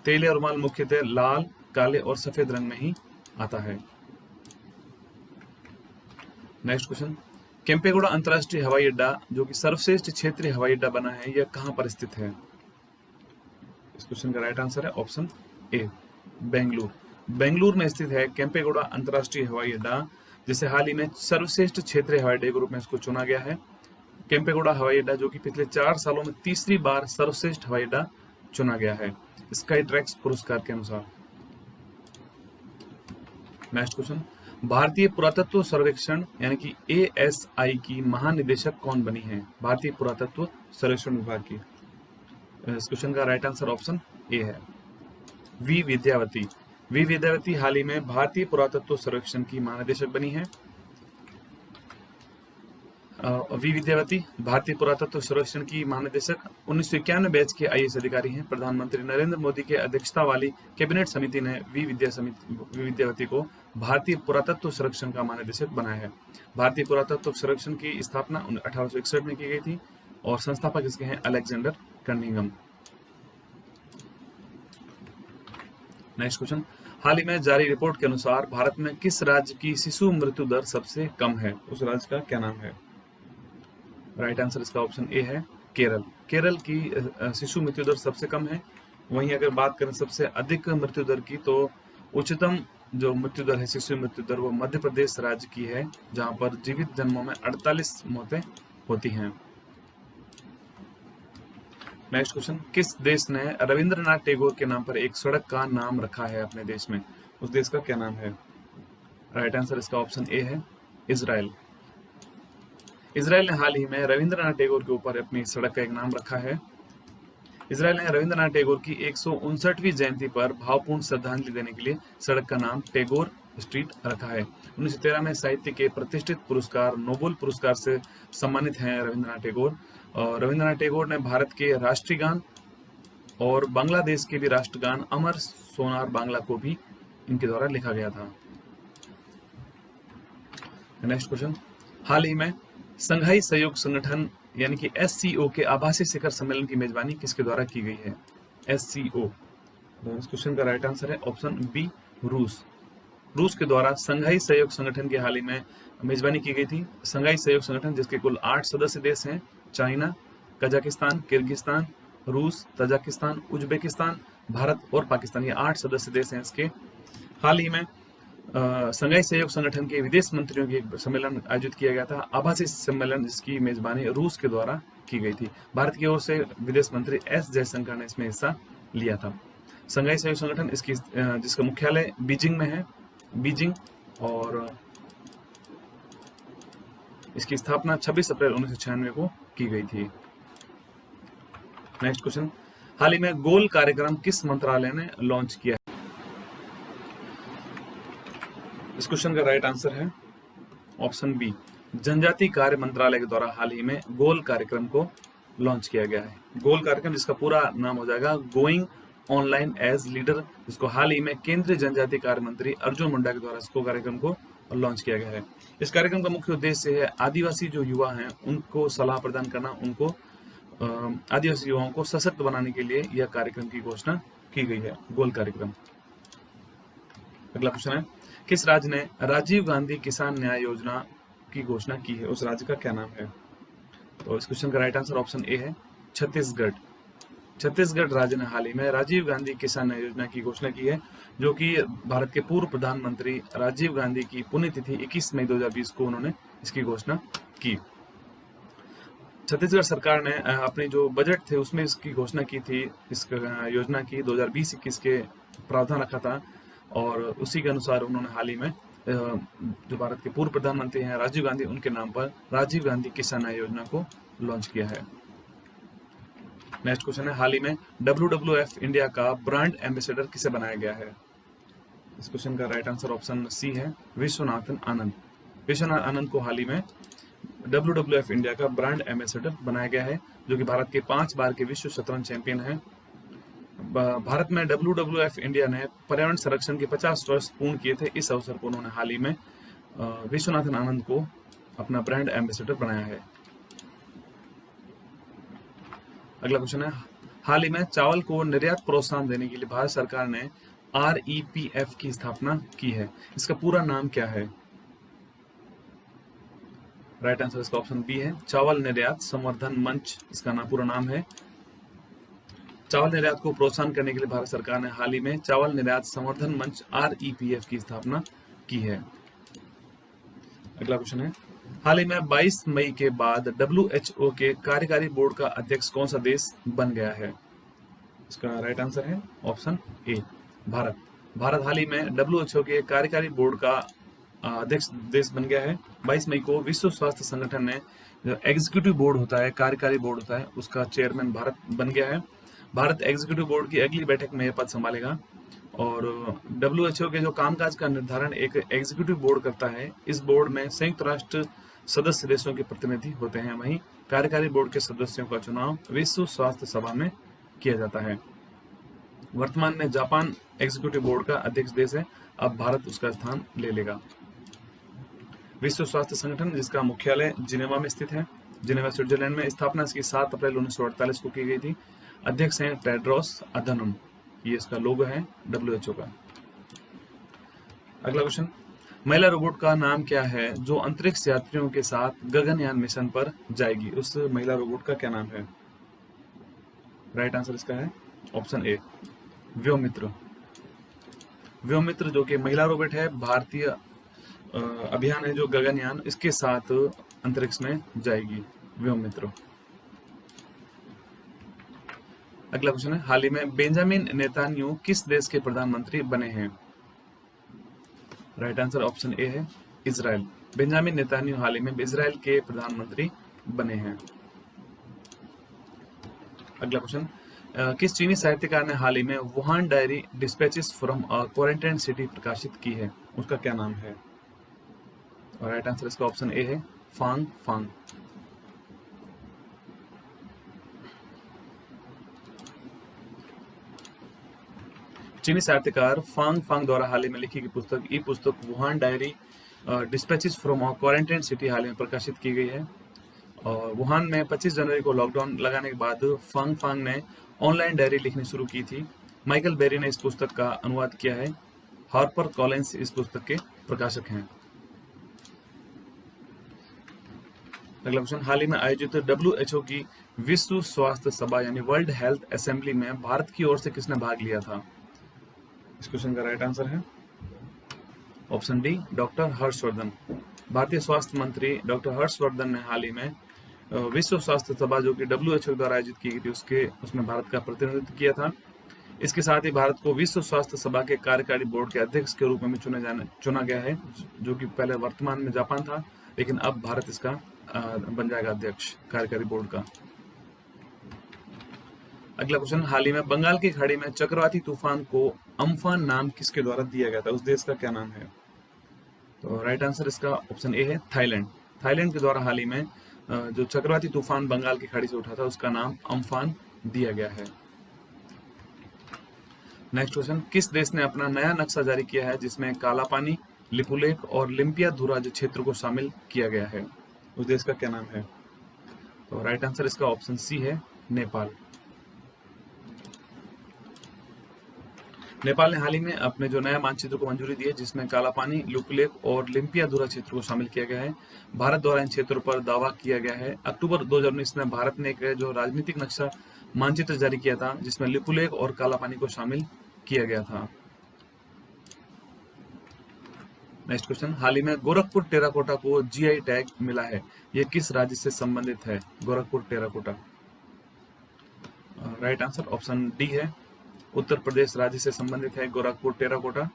तेलिया रुमाल मुख्यतः लाल, काले और सफेद रंग में ही आता है। नेक्स्ट क्वेश्चन, केम्पेगौड़ा अंतर्राष्ट्रीय हवाई अड्डा जो कि सर्वश्रेष्ठ क्षेत्रीय हवाई अड्डा बना है, यह कहां पर स्थित है? इस क्वेश्चन का राइट आंसर है ऑप्शन ए बेंगलुरु। बेंगलुरु में स्थित है केम्पेगौड़ा अंतर्राष्ट्रीय हवाई अड्डा, जिसे हाल ही में सर्वश्रेष्ठ क्षेत्रीय हवाई अड्डे के रूप में इसको चुना गया है। केम्पेगौड़ा हवाई अड्डा जो कि पिछले 4 सालों में तीसरी बार सर्वश्रेष्ठ हवाई अड्डा चुना गया है स्काई ट्रैक्स पुरस्कार के अनुसार। नेक्स्ट क्वेश्चन, भारतीय पुरातत्व सर्वेक्षण यानी कि एएसआई की महानिदेशक कौन बनी है? भारतीय पुरातत्व सर्वेक्षण विभाग की। इस क्वेश्चन का राइट आंसर ऑप्शन ए है वी विद्यावती। वी विद्यावती हाल ही में भारतीय पुरातत्व सर्वेक्षण की महानिदेशक बनी है। वी विद्यावती भारतीय पुरातत्व सर्वेक्षण की महानिदेशक 1991 बैच के आईएएस अधिकारी हैं। प्रधानमंत्री नरेंद्र मोदी के अध्यक्षता वाली कैबिनेट समिति ने वी विद्यावती को भारतीय पुरातत्व सर्वेक्षण का महानिदेशक बनाया है। भारतीय पुरातत्व सर्वेक्षण की स्थापना 1861 में की गई थी और संस्थापक इसके हैं अलेक्जेंडर कनिंघम। नेक्स्ट क्वेश्चन, हाल ही में जारी रिपोर्ट के अनुसार भारत में किस राज्य की शिशु मृत्यु दर सबसे कम है? उस राज्य का क्या नाम है? राइट आंसर इसका ऑप्शन ए है केरल। केरल की शिशु मृत्यु दर सबसे कम है। वहीं अगर बात करें सबसे अधिक मृत्यु दर की, तो उच्चतम जो मृत्यु दर है शिशु मृत्यु दर वो मध्य प्रदेश राज्य की है, जहां पर जीवित जन्मों में 48 मौतें होती हैं। नेक्स्ट क्वेश्चन, किस देश ने रविंद्रनाथ टैगोर के नाम पर एक सड़क का नाम रखा है अपने देश में? उस देश का क्या नाम है? राइट आंसर इसका ऑप्शन ए है इजराइल। इजराइल ने हाल ही में रविंद्रनाथ टैगोर के ऊपर अपनी सड़क का एक नाम रखा है। इजराइल ने रविंद्रनाथ टैगोर की 159वीं जयंती पर भावपूर्ण श्रद्धांजलि देने के लिए सड़क का नाम टैगोर स्ट्रीट रखा है। 1913 में साहित्य के प्रतिष्ठित पुरस्कार नोबेल पुरस्कार से सम्मानित हैं रविंद्रनाथ टैगोर। और रविंद्रनाथ टैगोर ने भारत के राष्ट्रीय गान और बांग्लादेश के भी राष्ट्रगान अमर सोनार बांग्ला को भी इनके द्वारा लिखा गया था। नेक्स्ट क्वेश्चन, हाल ही में संघाई सहयोग संगठन यानी कि एससीओ के आभासी शिखर सम्मेलन की मेजबानी किसके द्वारा की गई है? एससीओ। इस क्वेश्चन का राइट आंसर है ऑप्शन बी रूस। रूस के द्वारा संघाई सहयोग संगठन की हाल ही में मेजबानी की गई थी। संघाई सहयोग संगठन जिसके कुल 8 सदस्य देश हैं, चाइना, कजाकिस्तान, किर्गिस्तान, रूस, तजाकिस्तान, उज्बेकिस्तान, भारत और पाकिस्तान, ये 8 सदस्य देश हैं इसके। हाल ही में संघाई सहयोग संगठन के विदेश मंत्रियों की एक सम्मेलन आयोजित किया गया था, आभासी सम्मेलन, जिसकी मेजबानी रूस के द्वारा की गई थी। भारत की ओर से विदेश मंत्री एस जयशंकर ने इसमें हिस्सा लिया था। संघाई सहयोग संगठन इसकी जिसका मुख्यालय बीजिंग में है, बीजिंग, और इसकी स्थापना 26 अप्रैल 1996 को की गई थी। नेक्स्ट क्वेश्चन, हाल ही में गोल कार्यक्रम किस मंत्रालय ने लॉन्च किया है? इस क्वेश्चन का राइट आंसर है ऑप्शन बी जनजातीय कार्य मंत्रालय के द्वारा हाल ही में गोल कार्यक्रम को लॉन्च किया गया है। गोल कार्यक्रम जिसका पूरा नाम हो जाएगा गोइंग ऑनलाइन एज लीडर, जिसको हाल ही में केंद्रीय जनजातीय कार्य मंत्री अर्जुन मुंडा के द्वारा इसको कार्यक्रम को लॉन्च किया गया है। इस कार्यक्रम का मुख्य उद्देश्य है आदिवासी जो युवा हैं उनको सलाह प्रदान करना, उनको आदिवासी युवाओं को सशक्त बनाने के लिए यह कार्यक्रम की घोषणा की गई है, गोल कार्यक्रम। अगला क्वेश्चन है, किस राज्य ने राजीव गांधी किसान न्याय योजना की घोषणा की है? उस राज्य का क्या नाम है? तो इस क्वेश्चन का राइट आंसर ऑप्शन ए है, छत्तीसगढ़। छत्तीसगढ़ राज्य ने हाल ही में राजीव गांधी किसान न्याय योजना की घोषणा की है, जो कि भारत के पूर्व प्रधानमंत्री राजीव गांधी की पुण्यतिथि 21 मई 2020 को उन्होंने इसकी घोषणा की। छत्तीसगढ़ सरकार ने अपने जो बजट थे उसमें इसकी घोषणा की थी, इस योजना की 2020-21 के प्रावधान रखा था, और उसी के अनुसार उन्होंने हाल ही में जो भारत के पूर्व प्रधानमंत्री हैं राजीव गांधी, उनके नाम पर राजीव गांधी किसान न्याय योजना को लॉन्च किया है। नेक्स्ट क्वेश्चन है, हाल ही में WWF इंडिया का ब्रांड एम्बेसडर किसे बनाया गया है? इस क्वेश्चन का राइट आंसर ऑप्शन सी है, विश्वनाथन आनंद। विश्वनाथ आनंद को हाल ही में WWF इंडिया का ब्रांड एम्बेसडर बनाया गया है, जो कि भारत के 5 बार के विश्व शतरंज चैंपियन हैं। भारत में WWF इंडिया ने पर्यावरण संरक्षण के 50 वर्ष पूर्ण किए थे। इस अवसर पर उन्होंने हाल ही में विश्वनाथन आनंद को अपना ब्रांड एम्बेसडर बनाया है। अगला क्वेश्चन है, हाल ही में चावल को निर्यात प्रोत्साहन देने के लिए भारत सरकार ने REPF की स्थापना की है। इसका पूरा नाम क्या है? राइट आंसर इसका ऑप्शन बी है, चावल निर्यात संवर्धन मंच इसका पूरा नाम है। चावल निर्यात को प्रोत्साहन करने के लिए भारत सरकार ने हाल ही में चावल निर्यात संवर्धन मंच REPF की स्थापना की है। अगला क्वेश्चन है, हाल ही में 22 मई के बाद WHO के कार्यकारी बोर्ड का अध्यक्ष कौन सा देश बन गया है? इसका राइट आंसर है ऑप्शन ए, भारत। भारत हाल ही में WHO के कार्यकारी बोर्ड का अध्यक्ष देश बन गया है। 22 मई को विश्व स्वास्थ्य संगठन ने जो एग्जीक्यूटिव बोर्ड होता है, कार्यकारी बोर्ड होता है, उसका चेयरमैन भारत बन गया है। भारत एग्जीक्यूटिव बोर्ड की अगली बैठक में यह पद संभालेगा, और WHO के जो कामकाज का निर्धारण एक एग्जीक्यूटिव बोर्ड करता है। इस बोर्ड में संयुक्त राष्ट्र सदस्य देशों के प्रतिनिधि होते हैं, वहीं कार्यकारी बोर्ड के सदस्यों का चुनाव विश्व स्वास्थ्य सभा में किया जाता है। वर्तमान में जापान एग्जीक्यूटिव बोर्ड का अध्यक्ष देश है, अब भारत उसका स्थान ले लेगा। विश्व स्वास्थ्य संगठन, जिसका मुख्यालय जिनेवा में स्थित है, जिनेवा स्विट्जरलैंड में, स्थापना इसकी 7 अप्रैल 1948 को की गई थी। अध्यक्ष हैं टेड्रोस अधनम, ये इसका लोगो है WHO का। अगला क्वेश्चन, महिला रोबोट का नाम क्या है जो अंतरिक्ष यात्रियों के साथ गगनयान मिशन पर जाएगी? उस महिला रोबोट का क्या नाम है? राइट आंसर इसका है ऑप्शन ए, व्योमित्र। व्योमित्र जो कि महिला रोबोट है, भारतीय अभियान है जो गगनयान, इसके साथ अंतरिक्ष में जाएगी व्योमित्र। अगला क्वेश्चन है, हाल ही में बेंजामिन नेतान्याहू किस देश के प्रधानमंत्री बने हैं? राइट आंसर ऑप्शन ए है, इजराइल। बेंजामिन नेतान्याहू हाल ही में इजराइल के प्रधानमंत्री बने हैं। अगला क्वेश्चन, किस चीनी साहित्यकार ने हाल ही में Wuhan diary dispatches from a quarantine city प्रकाशित की है? उसका क्या नाम है? राइट आंसर इसका ऑप्शन ए है, फांग फांग। चीनी साहित्यकार फांग फांग द्वारा हाल ही में लिखी गई पुस्तक ई पुस्तक Wuhan diary dispatches from a quarantine city हाल ही में प्रकाशित की गई है। और वुहान में 25 जनवरी को लॉकडाउन लगाने के बाद फांग फांग ने ऑनलाइन डायरी लिखनी शुरू की थी। माइकल बेरी ने इस पुस्तक का अनुवाद किया है। हार्पर कॉलिंस इस पुस्तक के प्रकाशक हैं। अगला क्वेश्चन, हाल ही में आयोजित WHO की विश्व स्वास्थ्य सभा यानी वर्ल्ड हेल्थ असेंबली में भारत की ओर से किसने भाग लिया था? इस क्वेश्चन का राइट आंसर है ऑप्शन डी, डॉक्टर हर्षवर्धन। भारतीय स्वास्थ्य मंत्री डॉक्टर हर्षवर्धन ने हाल ही में विश्व स्वास्थ्य सभा जो कि WHO द्वारा आयोजित की गई थी उसमें भारत का प्रतिनिधित्व किया था। इसके साथ ही भारत को विश्व स्वास्थ्य सभा के कार्यकारी बोर्ड के अध्यक्ष के रूप में चुना गया है, जो कि पहले वर्तमान में जापान था, लेकिन अब भारत इसका बन जाएगा अध्यक्ष कार्यकारी बोर्ड का। अगला क्वेश्चन, हाल ही में बंगाल की खाड़ी में चक्रवाती तूफान को अम्फान नाम किसके द्वारा दिया गया था? उस देश का क्या नाम है? तो राइट आंसर इसका ऑप्शन ए है, थाईलैंड। थाईलैंड के द्वारा हाल ही में जो चक्रवाती तूफान बंगाल की खाड़ी से उठा था उसका नाम अम्फान दिया गया है। नेक्स्ट क्वेश्चन, किस देश ने अपना नया नक्शा जारी किया है जिसमें काला पानी, लिपुलेख और लिम्पिया धुराज क्षेत्र को शामिल किया गया है? उस देश का क्या नाम है? तो राइट आंसर इसका ऑप्शन सी है, नेपाल। नेपाल ने हाल ही में अपने जो नया मानचित्र को मंजूरी दी है, जिसमें काला पानी, लुकलेक और लिम्पियाधुरा क्षेत्र को शामिल किया गया है। भारत द्वारा इन क्षेत्रों पर दावा किया गया है। अक्टूबर 2019 में भारत ने एक जो राजनीतिक नक्शा मानचित्र जारी किया था, जिसमें लिपुलेक और काला पानी को शामिल किया गया था। नेक्स्ट क्वेश्चन, हाल ही में गोरखपुर टेराकोटा को जीआई टैग मिला है, यह किस राज्य से संबंधित है? Gorakhpur terracotta, right answer option D है, उत्तर प्रदेश राज्य से संबंधित है गोरखपुर टेराकोटा।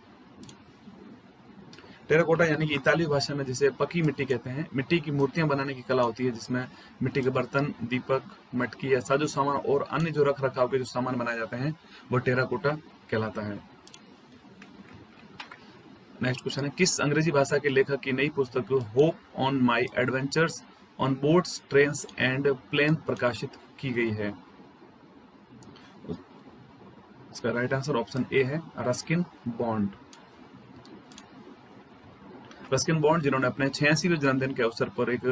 टेराकोटा यानी कि इतालवी भाषा में जिसे पकी मिट्टी कहते हैं। मिट्टी की मूर्तियां बनाने की कला होती है, जिसमें मिट्टी के बर्तन, दीपक, मटकी या साजो सामान और अन्य जो रख रखाव के जो सामान बनाए जाते हैं वो टेराकोटा कहलाता है। नेक्स्ट क्वेश्चन है, किस अंग्रेजी भाषा के लेखक की नई पुस्तक hop on my adventures on boats, trains and plane प्रकाशित की गई है? इसका राइट आंसर ऑप्शन ए है, रस्किन बॉन्ड। रस्किन बॉन्ड जिन्होंने अपने 86वें जन्मदिन के अवसर पर एक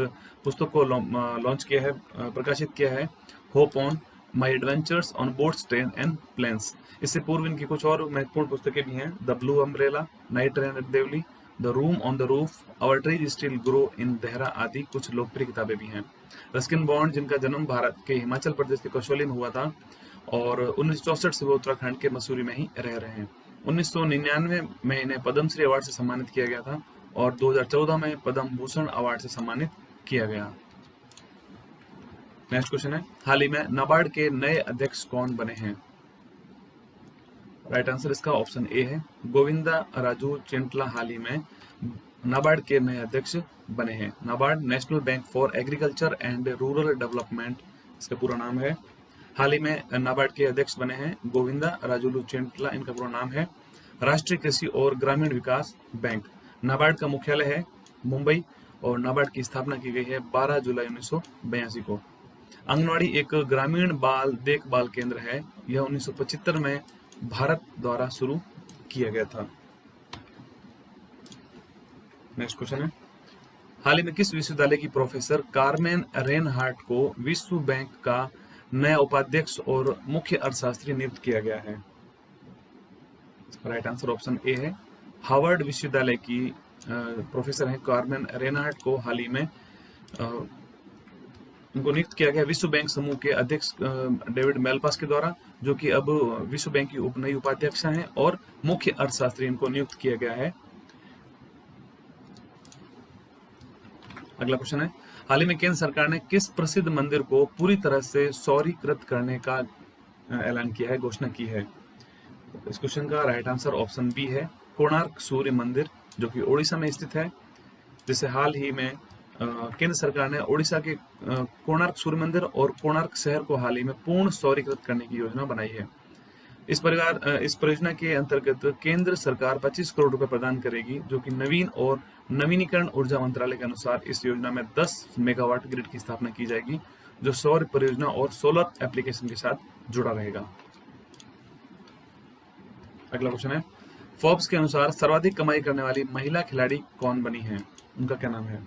पुस्तक को लॉन्च किया है, प्रकाशित किया है, hop on my adventures on boats, train and planes. इससे पूर्व इनकी कुछ और महत्वपूर्ण पुस्तकें भी हैं, the blue umbrella, night train at Deoli, the room on the roof, our trees still grow in Dehra आदि कुछ लोकप्रिय किताबें भी हैं। रस्किन बॉन्ड जिनका जन्म भारत के हिमाचल प्रदेश के कसौली में हुआ था और 1964 से वो उत्तराखंड के मसूरी में ही रह रहे हैं। 1999 में इन्हें पद्मश्री अवार्ड से सम्मानित किया गया था और 2014 में पद्म भूषण अवार्ड से सम्मानित किया गया। नेक्स्ट क्वेश्चन है, हाल ही में नाबार्ड के नए अध्यक्ष कौन बने हैं? राइट आंसर इसका ऑप्शन ए है, गोविंदा राजू चिंटला हाल ही में नाबार्ड के नए अध्यक्ष बने हैं। NABARD national bank for agriculture and rural development इसका पूरा नाम है। हाल ही में नाबार्ड के अध्यक्ष बने हैं गोविंदा राजुलू चिंटला, इनका पूरा नाम है। राष्ट्रीय कृषि और ग्रामीण विकास बैंक। नाबार्ड का मुख्यालय है मुंबई और नाबार्ड की स्थापना की गई है 12 जुलाई 1982 को। आंगनवाड़ी एक ग्रामीण बाल देखभाल केंद्र है, यह 1975 में भारत द्वारा शुरू किया गया था। नेक्स्ट क्वेश्चन है, हाल ही में किस विश्वविद्यालय की प्रोफेसर कार्मेन रेनहार्ट को विश्व बैंक का नया उपाध्यक्ष और मुख्य अर्थशास्त्री नियुक्त किया गया है? राइट आंसर ऑप्शन ए है, हार्वर्ड विश्वविद्यालय की प्रोफेसर हैं कार्मेन रेनहार्ट को हाल ही में उनको नियुक्त किया गया विश्व बैंक समूह के अध्यक्ष डेविड मेलपास के द्वारा, जो कि अब विश्व बैंक की नई उपाध्यक्षा हैं और मुख्य अर्थशास्त्री इनको नियुक्त किया गया है। अगला क्वेश्चन है, हाल ही में केंद्र सरकार ने किस प्रसिद्ध मंदिर को पूरी तरह से सौरीकृत करने का ऐलान किया है, घोषणा की है? इस क्वेश्चन का राइट आंसर ऑप्शन बी है, कोणार्क सूर्य मंदिर, जो कि ओडिशा में स्थित है, जिसे हाल ही में केंद्र सरकार ने ओडिशा के कोणार्क सूर्य मंदिर और कोणार्क शहर को हाल ही में पूर्ण सौरीकृत करने की योजना बनाई है। इस परियोजना के अंतर्गत केंद्र सरकार 25 करोड़ रुपए प्रदान करेगी, जो कि नवीन और नवीनीकरण ऊर्जा मंत्रालय के अनुसार इस योजना में 10 मेगावाट ग्रिड की स्थापना की जाएगी, जो सौर परियोजना और सोलर एप्लीकेशन के साथ जुड़ा रहेगा। अगला क्वेश्चन है, फोर्ब्स के अनुसार सर्वाधिक कमाई करने वाली महिला खिलाड़ी कौन बनी है, उनका क्या नाम है?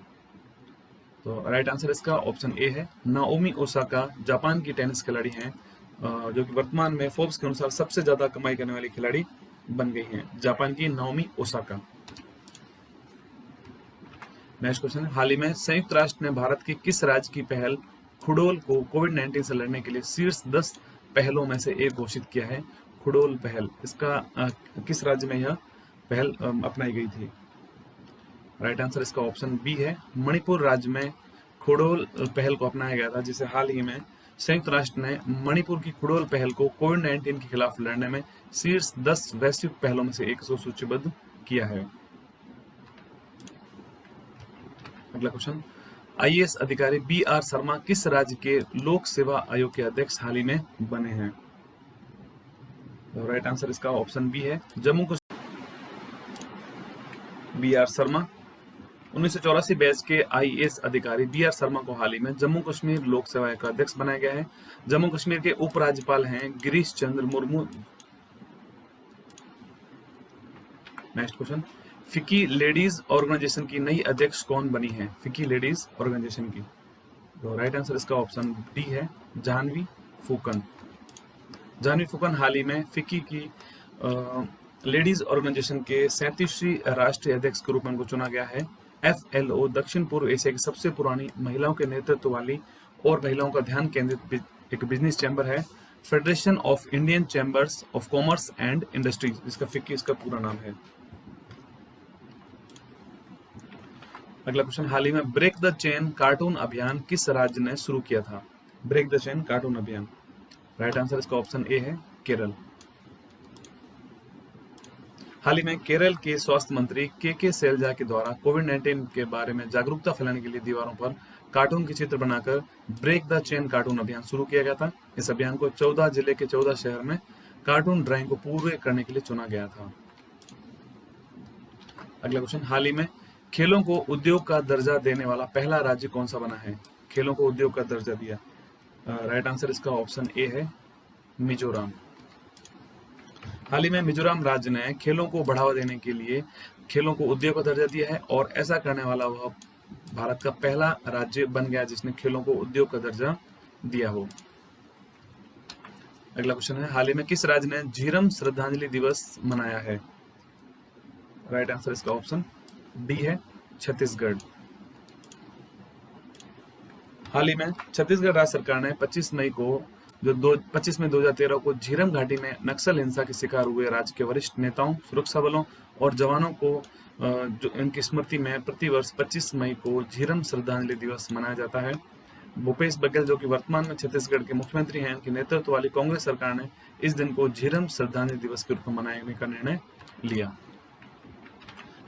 तो राइट आंसर इसका ऑप्शन ए है, नाओमी ओसाका, जापान की टेनिस खिलाड़ी हैं, जो कि वर्तमान में फोर्ब्स के अनुसार सबसे ज्यादा कमाई करने वाली खिलाड़ी बन गई हैं, जापान की नाओमी ओसाका। नेक्स्ट क्वेश्चन है, हाल ही में संयुक्त राष्ट्र ने भारत की किस राज्य की पहल खुडोल को कोविड-19 से लड़ने के लिए शीर्ष 10 पहलों में से एक घोषित किया है? खुडोल पहल, इसका किस राज्य में यह पहल अपनाई गई थी? राइट आंसर इसका ऑप्शन बी है, मणिपुर राज्य में खुडोल पहल को अपनाया गया था, जिसे हाल ही में संयुक्त राष्ट्र ने मणिपुर की खुडोल पहल को कोविड-19 के खिलाफ लड़ने में शीर्ष 10 वैश्विक पहलों में से एक सूचीबद्ध किया है। अगला क्वेश्चन, आईएएस अधिकारी बी.आर. शर्मा किस राज्य के लोक सेवा आयोग के अध्यक्ष हाल ही में बने हैं? तो राइट आंसर इसका ऑप्शन बी है, जम्मू कश्मीर। बी.आर. शर्मा 1984 बैच के आईएएस अधिकारी बी.आर. शर्मा को हाल ही में जम्मू कश्मीर लोक सेवा आयोग का अध्यक्ष बनाया गया है। जम्मू कश्मीर के उपराज्यपाल हैं गिरीश चंद्र मुर्मू। नेक्स्ट क्वेश्चन, फिकी लेडीज ऑर्गेनाइजेशन की नई अध्यक्ष कौन बनी है? फिकी लेडीज ऑर्गेनाइजेशन की, तो राइट आंसर इसका ऑप्शन डी है, जाह्नवी फूकन। जाह्नवी फूकन हाल ही में फिकी की लेडीज ऑर्गेनाइजेशन के 37वीं राष्ट्रीय अध्यक्ष के रूप में उनको चुना गया है। FLO दक्षिण पूर्व एशिया की सबसे पुरानी महिलाओं के नेतृत्व वाली और महिलाओं का ध्यान केंद्रित एक बिजनेस चैम्बर है। Federation of Indian chambers of commerce and industries, इसका फिक्की इसका पूरा नाम है। अगला क्वेश्चन, हाल ही में ब्रेक द चेन कार्टून अभियान किस राज्य ने शुरू किया था? ब्रेक द चेन कार्टून अभियान, राइट आंसर इसका ऑप्शन ए है, केरल। हाल ही में केरल के स्वास्थ्य मंत्री के शैलजा के द्वारा कोविड-19 के बारे में जागरूकता फैलाने के लिए दीवारों पर कार्टून के चित्र बनाकर ब्रेक द चेन कार्टून अभियान शुरू किया गया था। इस अभियान को 14 जिले के 14 शहर में कार्टून ड्राइंग को पूरे करने के लिए चुना गया था। अगला क्वेश्चन, हाल ही में खेलों को उद्योग का दर्जा देने वाला पहला राज्य कौन सा बना है? खेलों को उद्योग का दर्जा दिया, राइट आंसर इसका ऑप्शन ए है, मिजोरम। हाल ही में मिजोरम राज्य ने खेलों को बढ़ावा देने के लिए खेलों को उद्योग का दर्जा दिया है और ऐसा करने वाला वह भारत का पहला राज्य बन गया जिसने खेलों को उद्योग का दर्जा दिया हो। अगला क्वेश्चन है, हाल ही में किस राज्य ने झीरम श्रद्धांजलि दिवस मनाया है? राइट आंसर इसका ऑप्शन डी है, छत्तीसगढ़। हाल ही में छत्तीसगढ़ राज्य सरकार ने 25 मई 2013 को झीरम घाटी में नक्सल हिंसा के शिकार हुए राज्य के वरिष्ठ नेताओं, सुरक्षा बलों और जवानों को जो इनकी स्मृति में प्रतिवर्ष 25 मई को झीरम श्रद्धांजलि दिवस मनाया जाता है। भूपेश बघेल जो कि वर्तमान में छत्तीसगढ़ के मुख्यमंत्री हैं, उनके नेतृत्व वाली कांग्रेस सरकार ने इस दिन को झीरम श्रद्धांजलि दिवस के रूप में मनाने का निर्णय लिया।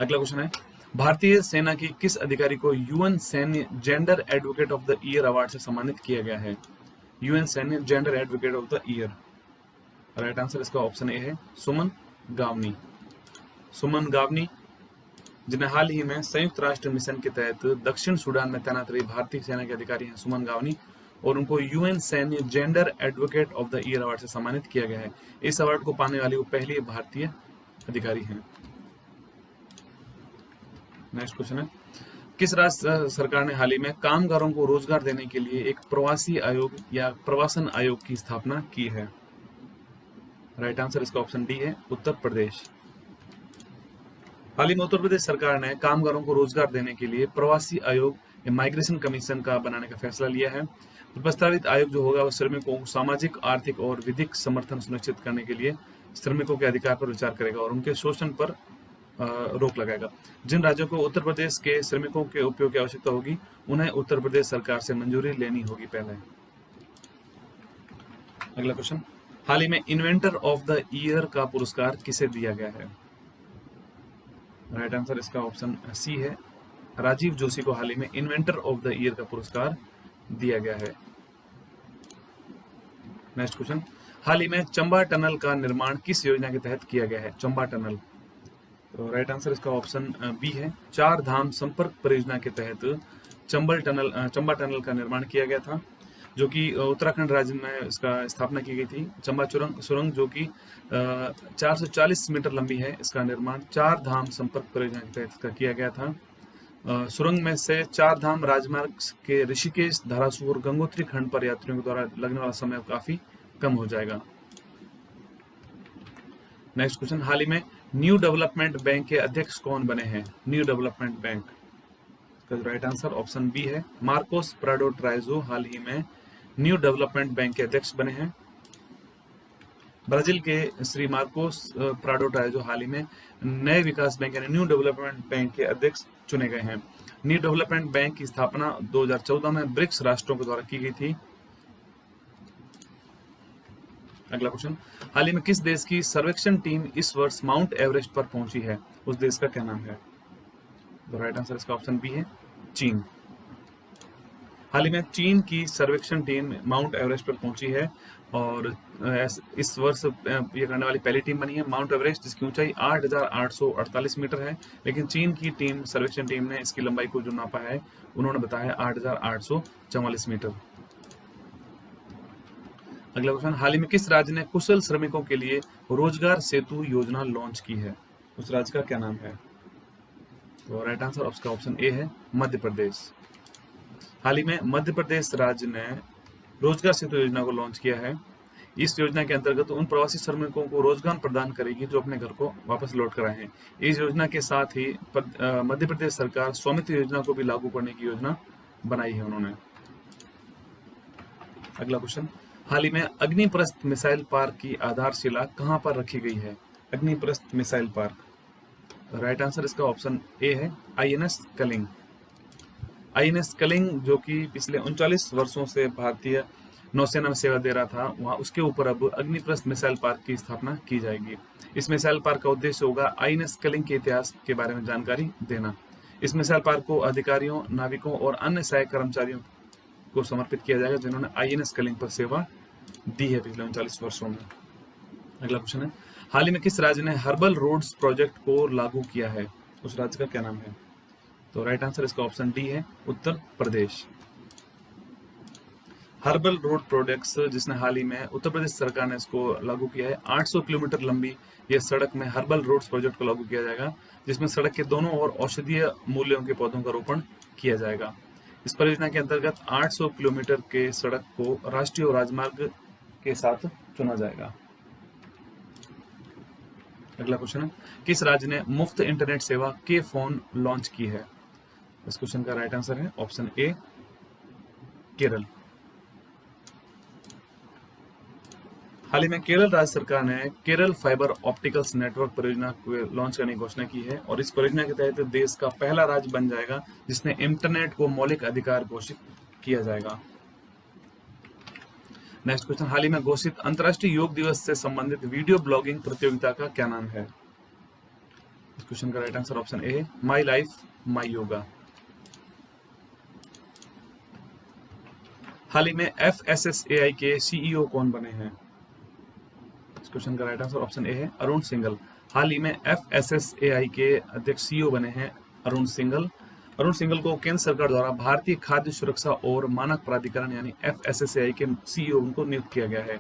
अगला क्वेश्चन है, भारतीय सेना की किस अधिकारी को यूएन सैन्य gender advocate of the year award से सम्मानित किया गया है? यूएन सैन्य gender advocate of the year, right answer इसका ऑप्शन ए है, सुमन गावनी। सुमन गावनी, जिन्हें हाल ही में संयुक्त राष्ट्र मिशन के तहत दक्षिण सूडान में तैनात रही भारतीय सेना के अधिकारी हैं सुमन गावनी, और उनको यूएन सैन्य gender advocate of the year award से सम्मानित किया गया है। इस अवार्ड को पाने वाली वो पहली भारतीय अधिकारी हैं। नेक्स्ट क्वेश्चन है, किस राज्य सरकार ने हाल ही में कामगारों को रोजगार देने के लिए एक प्रवासी आयोग या प्रवासन आयोग की स्थापना की है? राइट आंसर इसका ऑप्शन डी है, उत्तर प्रदेश। हाल ही में उत्तर प्रदेश सरकार ने कामगारों को रोजगार देने के लिए प्रवासी आयोग या माइग्रेशन कमीशन का बनाने का फैसला लिया है। प्रस्तावित आयोग जो होगा वह श्रमिकों को सामाजिक, आर्थिक और विधिक समर्थन सुनिश्चित करने के लिए श्रमिकों के अधिकार पर विचार करेगा और उनके शोषण पर रोक लगाएगा। जिन राज्यों को उत्तर प्रदेश के श्रमिकों के उपयोग की आवश्यकता होगी उन्हें उत्तर प्रदेश सरकार से मंजूरी लेनी होगी पहले। अगला क्वेश्चन, हाल ही में इन्वेंटर ऑफ द ईयर का पुरस्कार किसे दिया गया है? राइट आंसर इसका ऑप्शन सी है, राजीव जोशी को हाल ही में इन्वेंटर ऑफ द ईयर का पुरस्कार दिया गया है। नेक्स्ट क्वेश्चन, हाल ही में चंबा टनल का निर्माण किस योजना के तहत किया गया है? चंबा टनल, तो राइट आंसर इसका ऑप्शन बी है, चार धाम संपर्क परियोजना के तहत चंबा टनल का निर्माण किया गया था, जो कि उत्तराखंड राज्य में इसका स्थापना की गई थी। चंबा सुरंग जो कि 440 मीटर लंबी है, इसका निर्माण चार धाम संपर्क परियोजना के तहत इसका किया गया था। सुरंग में से चार धाम राजमार्ग के ऋषिकेश, धारासू और गंगोत्री खंड पर यात्रियों के द्वारा लगने वाला समय काफी कम हो जाएगा। नेक्स्ट क्वेश्चन, हाल ही में न्यू डेवलपमेंट बैंक के अध्यक्ष कौन बने हैं? न्यू डेवलपमेंट बैंक का राइट आंसर ऑप्शन बी है, मार्कोस प्राडो ट्राइजो हाल ही में न्यू डेवलपमेंट बैंक के अध्यक्ष बने हैं। ब्राजील के श्री मार्कोस प्राडो ट्राइजो हाल ही में नए विकास बैंक यानी न्यू डेवलपमेंट बैंक के अध्यक्ष चुने गए हैं। न्यू डेवलपमेंट बैंक की स्थापना 2014 में ब्रिक्स राष्ट्रों के द्वारा की गई थी। अगला क्वेश्चन, हाल ही में किस देश की सर्वेक्षण टीम इस वर्ष माउंट एवरेस्ट पर पहुंची है? उस देश का क्या नाम है? तो राइट आंसर इसका ऑप्शन बी है, चीन। हाल ही में चीन की सर्वेक्षण टीम माउंट एवरेस्ट पर पहुंची है और इस वर्ष ये करने वाली पहली टीम बनी है। माउंट एवरेस्ट जिसकी ऊंचाई 8,848 मीटर है, लेकिन चीन की टीम सर्वेक्षण टीम ने इसकी लंबाई को जो नापा है उन्होंने बताया 8,844 मीटर। अगला क्वेश्चन, हाल ही में किस राज्य ने कुशल श्रमिकों के लिए रोजगार सेतु योजना लॉन्च की है? उस राज्य का क्या नाम है? तो राइट आंसर उसका ऑप्शन ए है, मध्य प्रदेश। हाल ही में मध्य प्रदेश राज्य ने रोजगार सेतु योजना को लॉन्च किया है। इस योजना के अंतर्गत उन प्रवासी श्रमिकों को रोजगार प्रदान करेगी जो अपने घर को वापस लौट कर आए हैं। इस योजना के साथ ही मध्य प्रदेश सरकार स्वामित्व योजना को भी लागू करने की योजना बनाई है उन्होंने। अगला क्वेश्चन, हाल ही में अग्निप्रस्थ मिसाइल पार्क की आधारशिला कहां पर रखी गई है? अग्निप्रस्थ मिसाइल पार्क, राइट आंसर इसका ऑप्शन ए है INS कलिंग। INS कलिंग जो कि पिछले 39 वर्षों से भारतीय नौसेना में सेवा दे रहा था, वहां उसके ऊपर अब अग्निप्रस्थ मिसाइल पार्क की स्थापना की जाएगी। इस मिसाइल पार्क का उद्देश्य होगा INS कलिंग के इतिहास के बारे में जानकारी देना। इस मिसाइल पार्क को अधिकारियों, नाविकों और अन्य सहायक कर्मचारियों को समर्पित किया जाएगा जिन्होंने INS कलिंग पर सेवा दी है पिछले 39 वर्षों में। अगला क्वेश्चन है, हाल ही में किस राज्य ने हर्बल रोड्स प्रोजेक्ट को लागू किया है? उस राज्य का क्या नाम है? तो राइट आंसर इसका ऑप्शन डी है Uttar Pradesh. Herbal road projects जिसने हाल ही में उत्तर प्रदेश सरकार ने इसको लागू किया है। 800 किलोमीटर लंबी यह सड़क में हर्बल रोड्स प्रोजेक्ट को लागू किया जाएगा, जिसमें सड़क के दोनों ओर औषधीय मूल्यों के पौधों का रोपण किया जाएगा। इस परियोजना के अंतर्गत 800 किलोमीटर के सड़क को राष्ट्रीय राजमार्ग के साथ चुना जाएगा। अगला क्वेश्चन है, किस राज्य ने मुफ्त इंटरनेट सेवा के फोन लॉन्च की है? इस क्वेश्चन का राइट आंसर है ऑप्शन ए केरल। हाल ही में केरल राज्य सरकार ने केरल फाइबर ऑप्टिकल्स नेटवर्क परियोजना को लॉन्च करने की घोषणा की है और इस परियोजना के तहत देश का पहला राज्य बन जाएगा जिसने इंटरनेट को मौलिक अधिकार घोषित किया जाएगा। नेक्स्ट क्वेश्चन, हाल ही में घोषित अंतर्राष्ट्रीय योग दिवस से संबंधित वीडियो ब्लॉगिंग प्रतियोगिता का क्या नाम है? इस क्वेश्चन का right answer option A my life my yoga. हाल ही में FSSAI के CEO कौन बने हैं? इस क्वेश्चन का राइट आंसर ऑप्शन ए है अरुण सिंघल। हाल ही में FSSAI के अध्यक्ष CEO बने हैं अरुण सिंघल। अरुण सिंघल को केंद्र सरकार द्वारा भारतीय खाद्य सुरक्षा और मानक प्राधिकरण यानी FSSAI के CEO उनको नियुक्त किया गया है।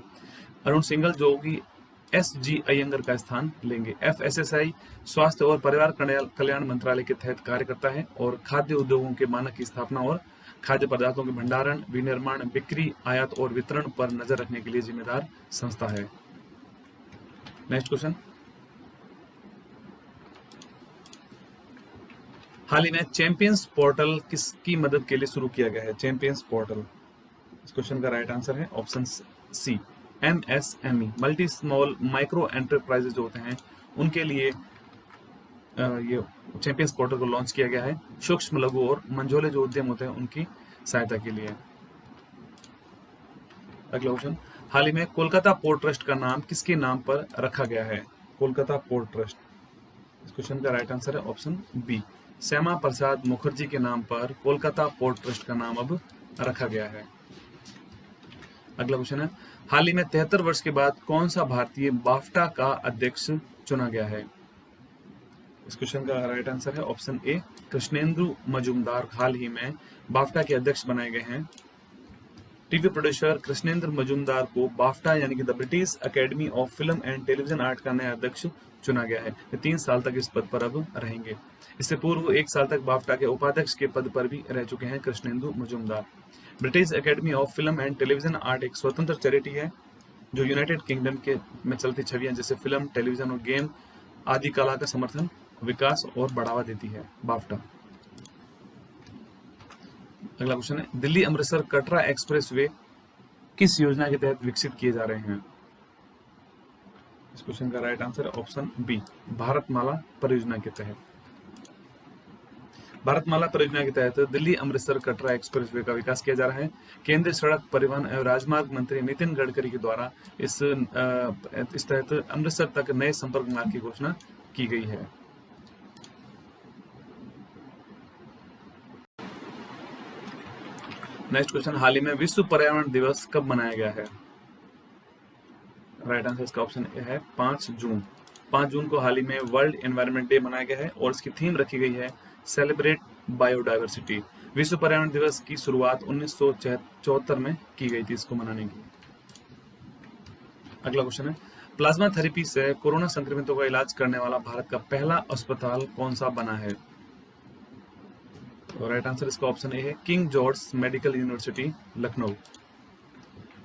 अरुण सिंघल जो कि SG अयंगर का स्थान लेंगे। FSSAI स्वास्थ्य और परिवार कल्याण मंत्रालय के तहत कार्य करता है और खाद्य उद्योगों के मानक की स्थापना और खाद्य पदार्थों के भंडारण, विनिर्माण, बिक्री, आयात और वितरण पर नजर रखने के लिए जिम्मेदार संस्था है। नेक्स्ट क्वेश्चन, हाल ही में चैंपियंस पोर्टल किसकी मदद के लिए शुरू किया गया है? चैंपियंस पोर्टल, इस क्वेश्चन का राइट आंसर है option C MSME multi small micro enterprises जो होते हैं उनके लिए ये चैंपियंस पोर्टल को लॉन्च किया गया है। सूक्ष्म, लघु और मंझोले जो उद्यम होते हैं उनकी सहायता के लिए। अगला क्वेश्चन, हाल ही में कोलकाता पोर्ट ट्रस्ट का नाम किसके नाम पर रखा गया है? कोलकाता पोर्ट ट्रस्ट, इस क्वेश्चन का राइट आंसर है ऑप्शन बी श्यामा प्रसाद मुखर्जी के नाम पर कोलकाता पोर्ट ट्रस्ट का नाम अब रखा गया है। अगला क्वेश्चन है, हाल ही में 73 वर्ष के बाद कौन सा भारतीय बाफ्टा का अध्यक्ष चुना गया है? इस क्वेश्चन का राइट आंसर है ऑप्शन ए कृष्णेंदु मजूमदार हाल ही में बाफ्टा के अध्यक्ष बनाए गए हैं। टीवी प्रोड्यूसर कृष्णेंद्र मजूमदार को बाफ्टा यानी कि the British academy of film and television art का नया अध्यक्ष चुना गया है। वे 3 साल तक इस पद पर अब रहेंगे। इससे पूर्व 1 साल तक बाफ्टा के उपाध्यक्ष के पद पर भी रह चुके हैं Krishnendu Majumdar. British academy of film and television art एक स्वतंत्र चैरिटी है जो यूनाइटेड किंगडम के में चलती छवियां जैसे फिल्म, टेलीविजन और गेम आदि कला का समर्थन, विकास और बढ़ावा देती है बाफ्टा। अगला क्वेश्चन है, दिल्ली अमृतसर कटरा एक्सप्रेसवे किस योजना के तहत विकसित किए जा रहे हैं? इस क्वेश्चन का राइट आंसर है ऑप्शन बी भारतमाला परियोजना के तहत। भारतमाला परियोजना के तहत दिल्ली अमृतसर कटरा एक्सप्रेसवे का विकास किया जा रहा है। केंद्रीय सड़क परिवहन एवं राजमार्ग मंत्री नितिन गडकरी के द्वारा इस तहत अमृतसर तक नए संपर्क मार्ग की घोषणा की गई है। नेक्स्ट क्वेश्चन, हाल ही में विश्व पर्यावरण दिवस कब मनाया गया है? राइट आंसर इसका ऑप्शन ए है 5 जून। 5 जून को हाल ही में वर्ल्ड एनवायरनमेंट डे मनाया गया है और इसकी थीम रखी गई है सेलिब्रेट बायोडायवर्सिटी। विश्व पर्यावरण दिवस की शुरुआत 1974 में की गई थी इसको मनाने की। अगला क्वेश्चन है, प्लाज्मा थेरेपी से कोरोना संक्रमितों का इलाज करने वाला भारत का पहला अस्पताल कौन सा बना है? राइट आंसर इसका ऑप्शन ए है King George Medical University Lucknow.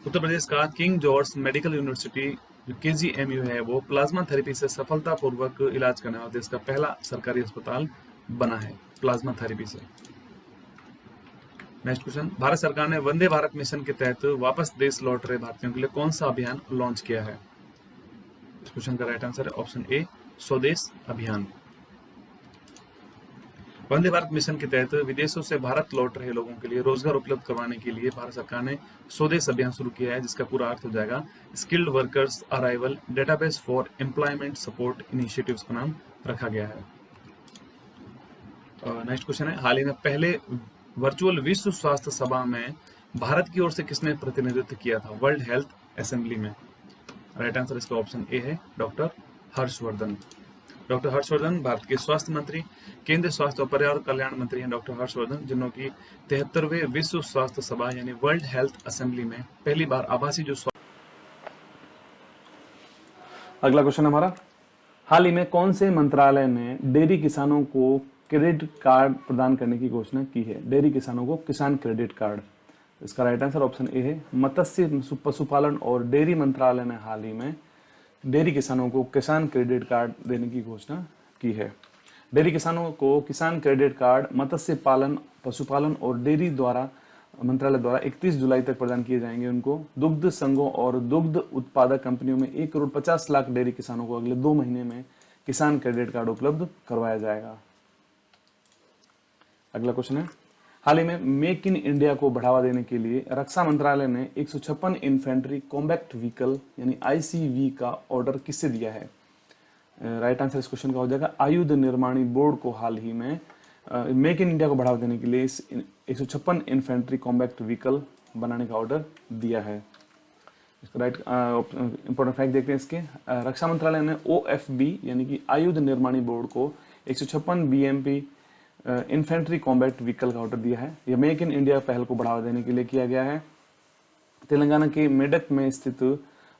Uttar Pradesh का किंग जॉर्ज मेडिकल यूनिवर्सिटी जो KGMU है वो प्लाज्मा थेरेपी से सफलतापूर्वक इलाज करने वाला देश का पहला सरकारी अस्पताल बना है प्लाज्मा थेरेपी से। नेक्स्ट क्वेश्चन, भारत सरकार ने वंदे भारत मिशन के तहत वापस देश लौट रहे भारतीयों के लिए कौन सा अभियान लॉन्च किया है? इस क्वेश्चन का राइट आंसर है ऑप्शन ए, स्वदेश अभियान। वंदे भारत मिशन के तहत विदेशों से भारत लौट रहे लोगों के लिए रोजगार उपलब्ध करवाने के लिए भारत सरकार ने स्वदेश अभियान शुरू किया है, जिसका पूरा अर्थ हो जाएगा skilled workers arrival database for employment support initiatives का नाम रखा गया है। नेक्स्ट क्वेश्चन है, हाल ही में पहले वर्चुअल विश्व स्वास्थ्य सभा में भारत की ओर से किसने प्रतिनिधित्व किया था वर्ल्ड हेल्थ असेंबली में? राइट आंसर इसका ऑप्शन ए है डॉक्टर हर्षवर्धन। डॉक्टर हर्षवर्धन भारत के स्वास्थ्य मंत्री, केंद्रीय स्वास्थ्य और परिवार कल्याण मंत्री हैं डॉक्टर हर्षवर्धन, जिन्हों की 73वें विश्व स्वास्थ्य सभा यानी वर्ल्ड हेल्थ असेंबली में पहली बार आभासी जो अगला क्वेश्चन हमारा, हाल ही में कौन से मंत्रालय ने डेयरी किसानों को क्रेडिट कार्ड प्रदान करने की घोषणा की है? डेयरी किसानों को किसान क्रेडिट कार्ड। इसका राइट आंसर ऑप्शन ए है मत्स्य पशुपालन और डेयरी मंत्रालय ने हाल ही में डेयरी किसानों को किसान क्रेडिट कार्ड देने की घोषणा की है। डेयरी किसानों को किसान क्रेडिट कार्ड मत्स्य पालन, पशुपालन और डेयरी द्वारा मंत्रालय द्वारा 31 जुलाई तक प्रदान किए जाएंगे। उनको दुग्ध संघों और दुग्ध उत्पादक कंपनियों में 1,50,00,000 डेयरी किसानों को अगले 2 महीने में किसान क्रेडिट कार्ड उपलब्ध करवाया जाएगा। अगला क्वेश्चन है, हाल ही में मेक इन इंडिया को बढ़ावा देने के लिए रक्षा मंत्रालय ने 156 इन्फेंट्री कॉम्बैक्ट व्हीकल यानी ICV का ऑर्डर किससे दिया है? राइट आंसर इस क्वेश्चन का हो जाएगा आयुध निर्माणी बोर्ड को हाल ही में मेक इन इंडिया को बढ़ावा देने के लिए इस 156 इन्फेंट्री कॉम्बैक्ट व्हीकल बनाने का ऑर्डर दिया है। इसका राइट इंपॉर्टेंट फैक्ट देखते हैं इसके, रक्षा मंत्रालय ने OFB यानी कि आयुध निर्माणी बोर्ड को 156 BMP इन्फेंट्री कॉम्बैट व्हीकल का ऑर्डर दिया है। यह मेक इन इंडिया पहल को बढ़ावा देने के लिए किया गया है। तेलंगाना के मेडक में स्थित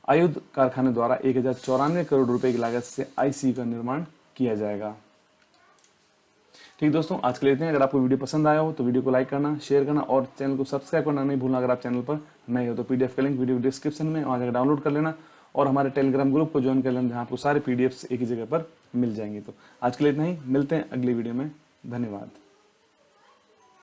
आयुध कारखाने द्वारा 1094 करोड़ रुपए की लागत से IC का निर्माण किया जाएगा। ठीक दोस्तों, आज के लिए इतने। अगर आपको वीडियो पसंद आया हो तो वीडियो को लाइक करना, शेयर करना और चैनल को सब्सक्राइब करना नहीं भूलना। अगर आप चैनल पर नए हो तो PDF का लिंक वीडियो डिस्क्रिप्शन में वहां जाकर डाउनलोड कर लेना और हमारे टेलीग्राम ग्रुप को ज्वाइन कर लेना, जहां आपको सारे PDFs एक ही जगह पर मिल जाएंगे। तो आज के लिए इतना ही, मिलते हैं अगली वीडियो में। धन्यवाद।